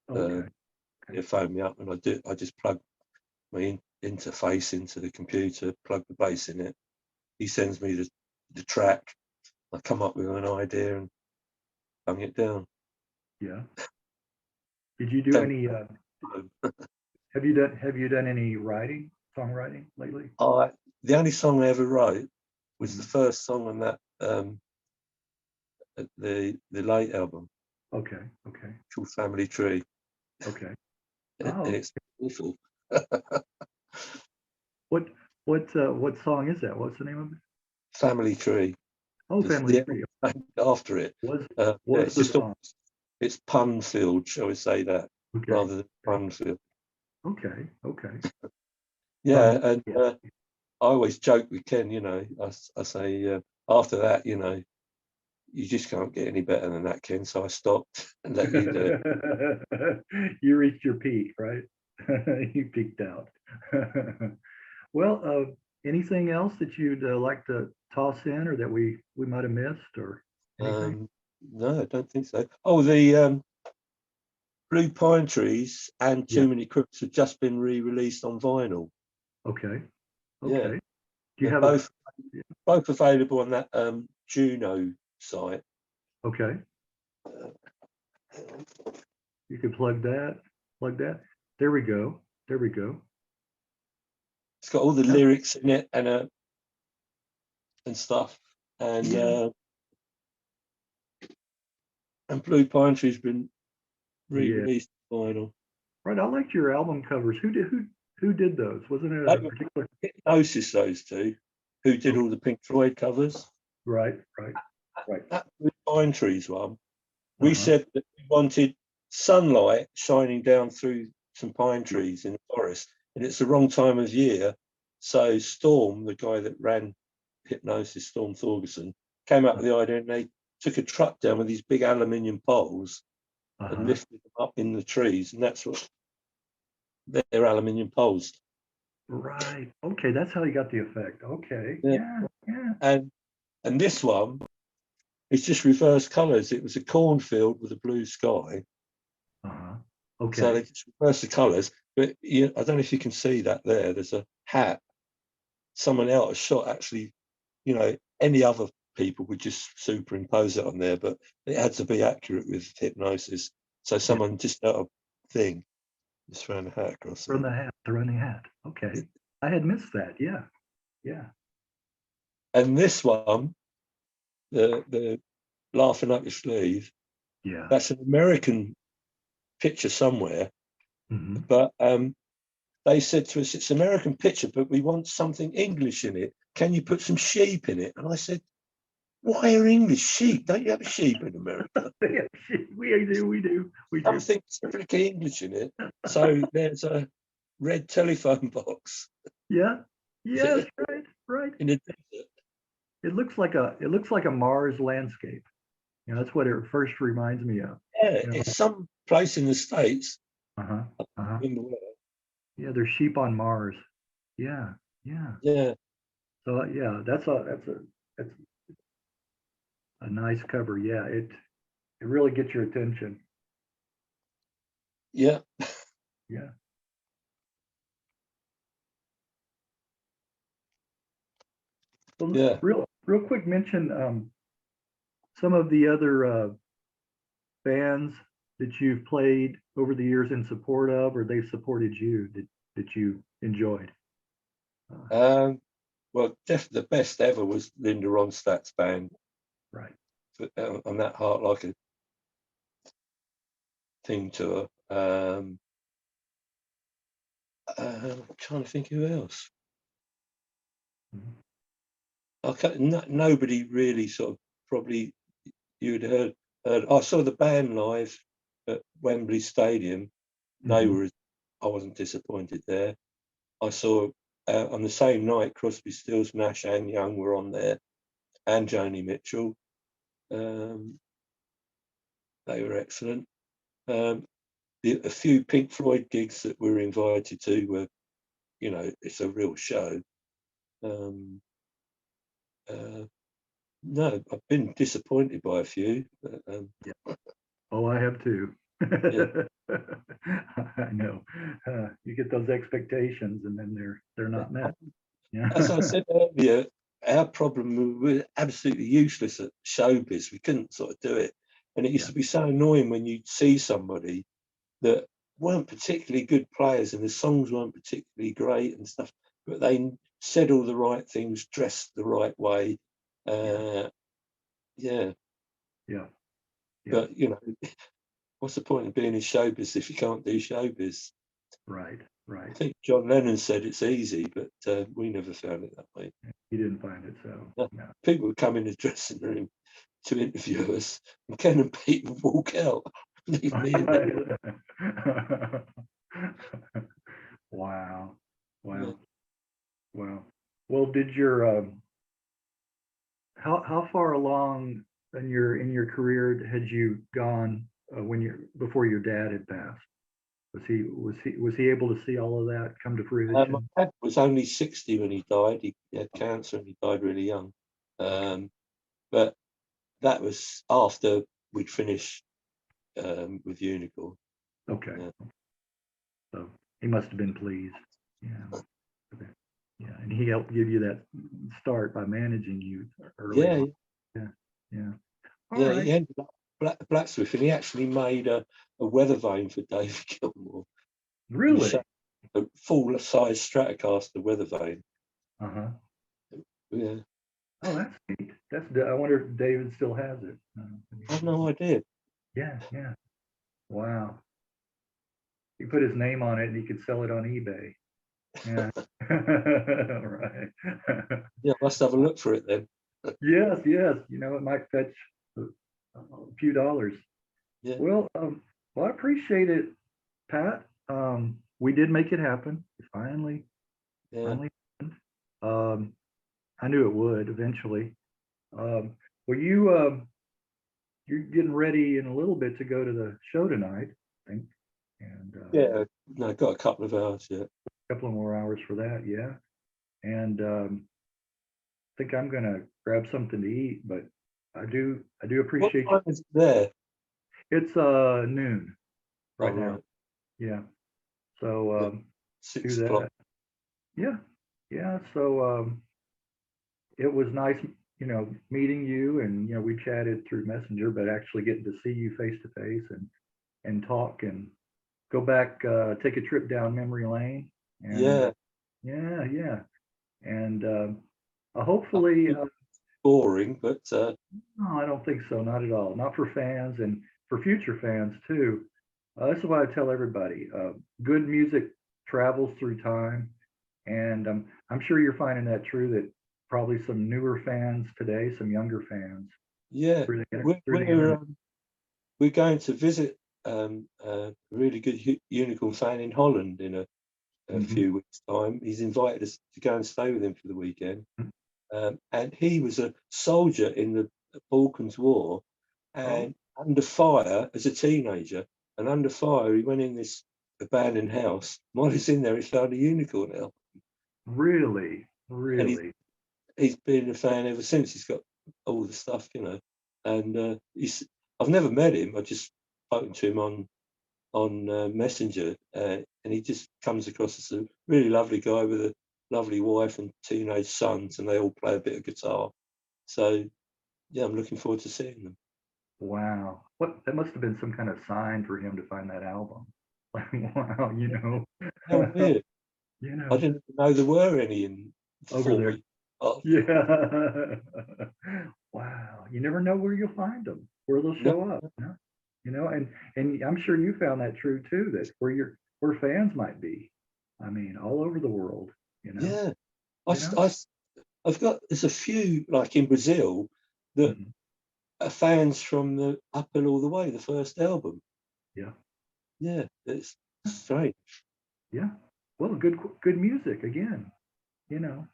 Okay. They phone me up and I just plug my interface into the computer, plug the bass in it. He sends me the track. I come up with an idea and bung it down. Yeah. Did you do Don't any? Have you done any songwriting lately? The only song I ever wrote was the Mhm. first song on that the late album Okay. Okay. called Family Tree, Okay. and Oh, it's awful. what what song is that? What's the name of it? Family Tree. Oh, Family The Tree. album after it. Was Yeah, it's the just song? it's pun filled, shall we say that, Okay. rather than fun filled. Okay. Okay. Yeah, Fun. and Yeah. I always joke with Ken. I say after that, you just can't get any better than that, Ken. So I stopped and let you do it. You reached your peak, right? You peaked out. Well, anything else that you'd like to toss in, or that we might have missed, or anything? No, I don't think so. Oh, the Blue Pine Trees and Yeah. Too Many Crooks have just been re-released on vinyl. Okay. Yeah, Okay. Do you they're have a? both available on that Juno site. Okay. You could plug that. Plug that. There we go. There we go. It's got all the Yeah. lyrics in it and stuff. Yeah. And Blue Pine Tree's been Yeah. re-released on vinyl. Right. I liked your album covers. Who did those? Wasn't it They a were particular? Hypnosis, those two, who did all the Pink Floyd covers. Right. Right. Right. That Pine Trees one, we Uh-huh. said that we wanted sunlight shining down through some pine trees in the forest, and it's the wrong time of year. So Storm, the guy that ran Hypnosis, Storm Thorgerson, came up with the idea, and they took a truck down with these big aluminium poles and Uh-huh. lifted them up in the trees, and that's what they're aluminium poles. Right. Okay. That's how you got the effect. Okay. Yeah. Yeah. Yeah. And this one, it's just reverse colours. It was a cornfield with a blue sky. Uh-huh. So they Okay. just reverse the colours. But I don't know if you can see that there. There's a hat. Someone else shot actually, any other people would just superimpose it on there, but it had to be accurate with Hypnosis. So Yeah. someone just got a thing, just ran a hat across From it. the hat, the running hat. Okay. I had missed that. Yeah. Yeah. And this one, the laughing up your sleeve, Yeah. that's an American picture somewhere, Hmm. but they said to us, it's an American picture, but we want something English in it. Can you put some sheep in it? And I said, why are English sheep? Don't you have sheep in America? We do. Something strictly English in it. So there's a red telephone box Yeah. Yes. Right. Right. in a desert. It looks like a Mars landscape. That's what it first reminds me of. Yeah, it's some place in the States. Uh-huh. Uh-huh. In the world. Yeah, there's sheep on Mars. Yeah. Yeah. Yeah, So yeah, that's a nice cover. Yeah, it really gets your attention. yeah, Yeah. So yeah. real quick mention some of the other bands that you've played over the years in support of, or they've supported you that you enjoyed. Well, definitely the best ever was Linda Ronstadt's band Right. on that Heart Like a Thing tour. I'm trying to think who else. Mhm. Nobody really sort of probably you'd heard. I saw the band live at Wembley Stadium. They Mhm. were. I wasn't disappointed there. I saw on the same night Crosby, Stills, Nash, and Young were on there, and Joni Mitchell. They were excellent. A few Pink Floyd gigs that we were invited to were, it's a real show. Uh, no, I've been disappointed by a few. But, Yeah. Oh, I have too. yeah. I know. You get those expectations and then they're not met. Yeah. As I said earlier, our problem, we were absolutely useless at showbiz. We couldn't sort of do it. And it used Yeah. to be so annoying when you'd see somebody that weren't particularly good players and the songs weren't particularly great and stuff, but they said all the right things, dressed the right way. Yeah. Yeah. Yeah. But, what's the point of being in showbiz if you can't do showbiz? Right. I Right. think John Lennon said it's easy, but we never found it that way. He didn't find it so. Yeah. People would come in the dressing room to interview us, and Ken and Pete would walk out, leave me in there. Wow. Yeah. Wow. Wow. Well, did your how far along in your career had you gone when you before your dad had passed? Was he able to see all of that come to My fruition? dad was only 60 when he died. He had cancer and he died really young. But that was after we'd finished with Unicorn. Okay. Yeah. So he must have been pleased. Yeah. Okay. Yeah. And he helped give you that start by managing you early Yeah, on. Yeah. Yeah. All yeah. He right. ended up blacksmith, and he actually made a weather vane for David Gilmour. He Really? showed a full-size Stratocaster weather vane. Uh-huh. Yeah, Oh, that's neat. I wonder if David still has it. I have no idea. Yeah, yeah. Wow. he put his name on it and he could sell it on eBay. Yeah. Right. Yeah, I must have a look for it then. Yes, yes. It might fetch a few dollars. Yeah, Well, I appreciate it, Pat. We did make it happen. yeah. Finally happened. I knew it would eventually. Well, you're getting ready in a little bit to go to the show tonight, I think, and Yeah, no, I've got a couple of hours yet. a couple of more hours for that. Yeah, and I think I'm gonna grab something to eat, but I do What appreciate you. time is it there? It's noon Oh, right now. right. Yeah. So Yeah, do 6 o'clock. that. Yeah. Yeah. So it was nice, meeting you, and we chatted through Messenger, but actually getting to see you face to face and talk and go back, take a trip down memory lane, and Yeah, yeah, and hopefully, boring, but no, I don't think so, not at all, not for fans and for future fans too. This is what I tell everybody: good music travels through time, and I'm sure you're finding that true. That probably some newer fans today, some younger fans yeah, we're through the we're, internet. um, we're going to visit a really good unicorn fan in Holland in a Mhm. few weeks' time. He's invited us to go and stay with him for the weekend. And he was a soldier in the Balkans War, Oh, and under fire as a teenager. And under fire, he went in this abandoned house. While he's in there, he found a unicorn out, really, and really. he's been a fan ever since. He's got all the stuff, and he's. I've never met him. I just spoken to him on Messenger, and he just comes across as a really lovely guy with a lovely wife and teenage sons, and they all play a bit of guitar. So yeah, I'm looking forward to seeing them. Wow. What that must have been some kind of sign for him to find that album. Like, wow, How weird! you I know, didn't know there were any in over 4 there. weeks. Oh, Yeah. Wow. You never know where you'll find them, where they'll no, show up. Huh? And I'm sure you found that true too, that where fans might be. I mean, all over the world, you know, yeah, I, you s- know. I, s- I've got there's a few like in Brazil that Mhm. are fans from the Uphill All the Way, the first album. Yeah. Yeah, it's strange. Yeah. Well, good music again, you know.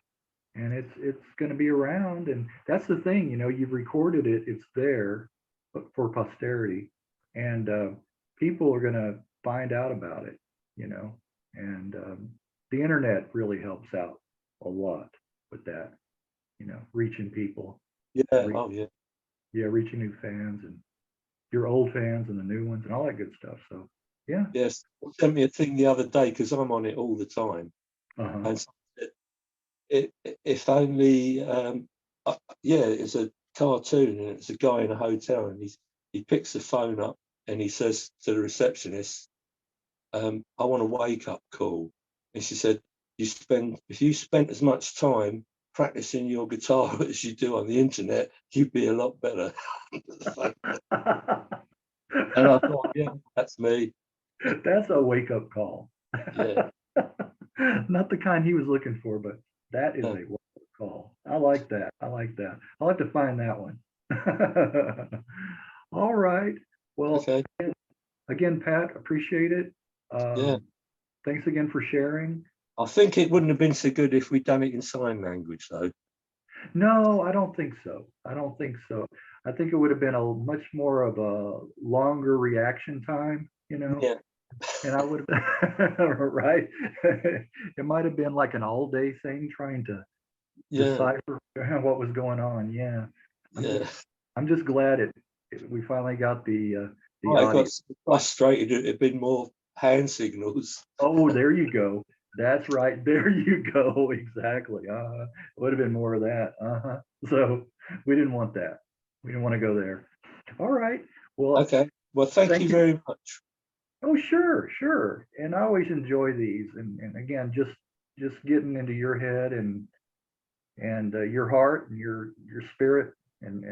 And it's going to be around, and that's the thing, you've recorded it, it's there for posterity, and people are going to find out about it, you know and the internet really helps out a lot with that, reaching people, Yeah, and oh yeah, yeah, reaching new fans, and your old fans and the new ones and all that good stuff. So yeah. yes. They sent me a thing the other day because I'm on it all the time, Uh-huh. and if only yeah, it's a cartoon and it's a guy in a hotel and he picks the phone up and he says to the receptionist, I want a wake up call. And she said, if you spent as much time practicing your guitar as you do on the internet, you'd be a lot better. And I thought, yeah, that's me. That's a wake up call. Yeah. Not the kind he was looking for, but that is a No, wake up call. I like that. I like that. I'll have to find that one. All right. Well, okay. again, Pat, appreciate it. Yeah. Thanks again for sharing. I think it wouldn't have been so good if we'd done it in sign language though. No, I don't think so. I don't think so. I think it would have been a much more of a longer reaction time, Yeah. and I would have been right. It might have been like an all day thing trying to Yeah. decipher what was going on. Yeah, I'm just Yeah. I'm just glad we finally got the I audio. got so frustrated. It had been more hand signals. Oh, there you go. That's right. There you go. Exactly. Would have been more of that. So we didn't want that. We didn't want to go there. All right. Well, Okay. Well, thank you thank you. very much. Oh, sure, sure. And I always enjoy these. And again, just getting into your head and your heart and your spirit, and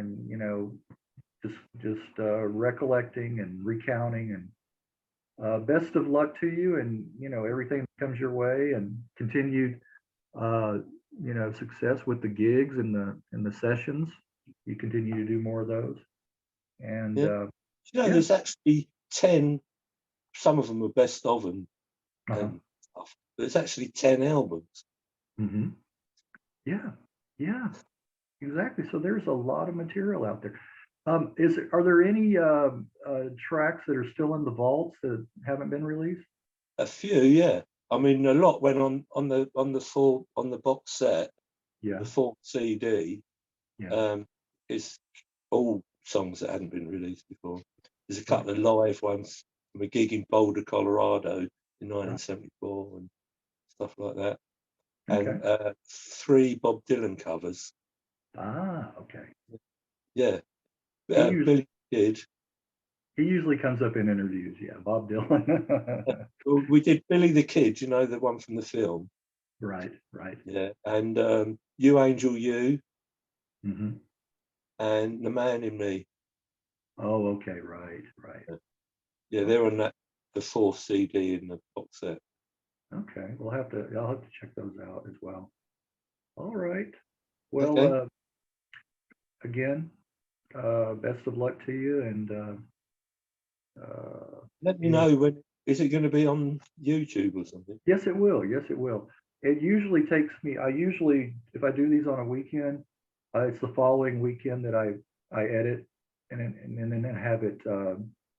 just recollecting and recounting, and best of luck to you, and everything that comes your way, and continued success with the gigs and the sessions. You continue to do more of those, and Yeah. yeah. There's actually 10. Some of them are best of and stuff. There's actually 10 albums. Mm-hmm. Yeah, yeah, exactly. So there's a lot of material out there. Are there any tracks that are still in the vaults that haven't been released? A few, yeah. I mean, a lot went on the box set, Yeah, the full CD. yeah. Is all songs that hadn't been released before. There's a couple of live ones from a gig in Boulder, Colorado in 1974 and stuff like that. Okay. And 3 Bob Dylan covers. Ah, okay. Yeah. He usually Billy Kid. he usually comes up in interviews. Yeah, Bob Dylan. Well, we did Billy the Kid, the one from the film. Right, right. Yeah. And You Angel You Hmm. and The Man in Me. Oh, okay, right, right. Yeah, they're on the 4th CD in the box set. Okay, I'll have to check those out as well. All right. Well, Okay. again, best of luck to you, and Let me yeah. know when. Is it going to be on YouTube or something? Yes, it will. Yes, it will. It usually takes me. If I do these on a weekend, it's the following weekend that I edit and then have it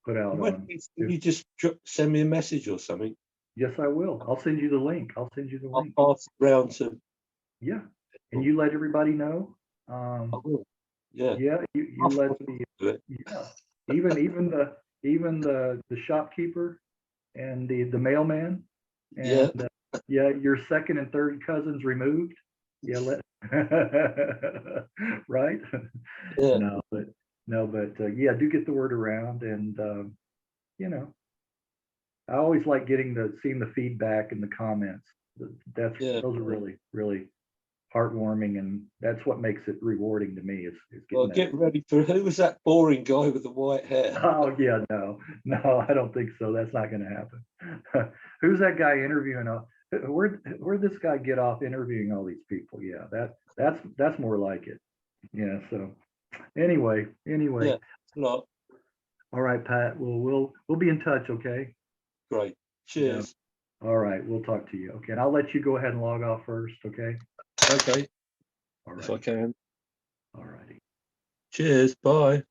put out When on. can you just send me a message or something? Yes, I will. I'll send you the link. I'll pass it round to Yeah, and people. you let everybody know. I will. Yeah. Yeah, you I'll let forward the to it. yeah even the shopkeeper and the mailman Yeah. and yeah, your second and third cousins removed. Yeah, right. Yeah. No, but yeah, do get the word around, and you know, I always like seeing the feedback and the comments. Yeah. Those are really heartwarming, and that's what makes it rewarding to me is Well, getting that. get ready for who was that boring guy with the white hair? Oh yeah, no, I don't think so. That's not going to happen. Who's that guy interviewing? Where'd this guy get off interviewing all these people? Yeah, that's more like it. Yeah. So anyway, Yeah. It's not all right, Pat. Well, we'll be in touch. Okay. great. Yeah. Cheers. All right. We'll talk to you. Okay. And I'll let you go ahead and log off first. Okay. Okay. All If I right. can. All righty. Cheers. Bye.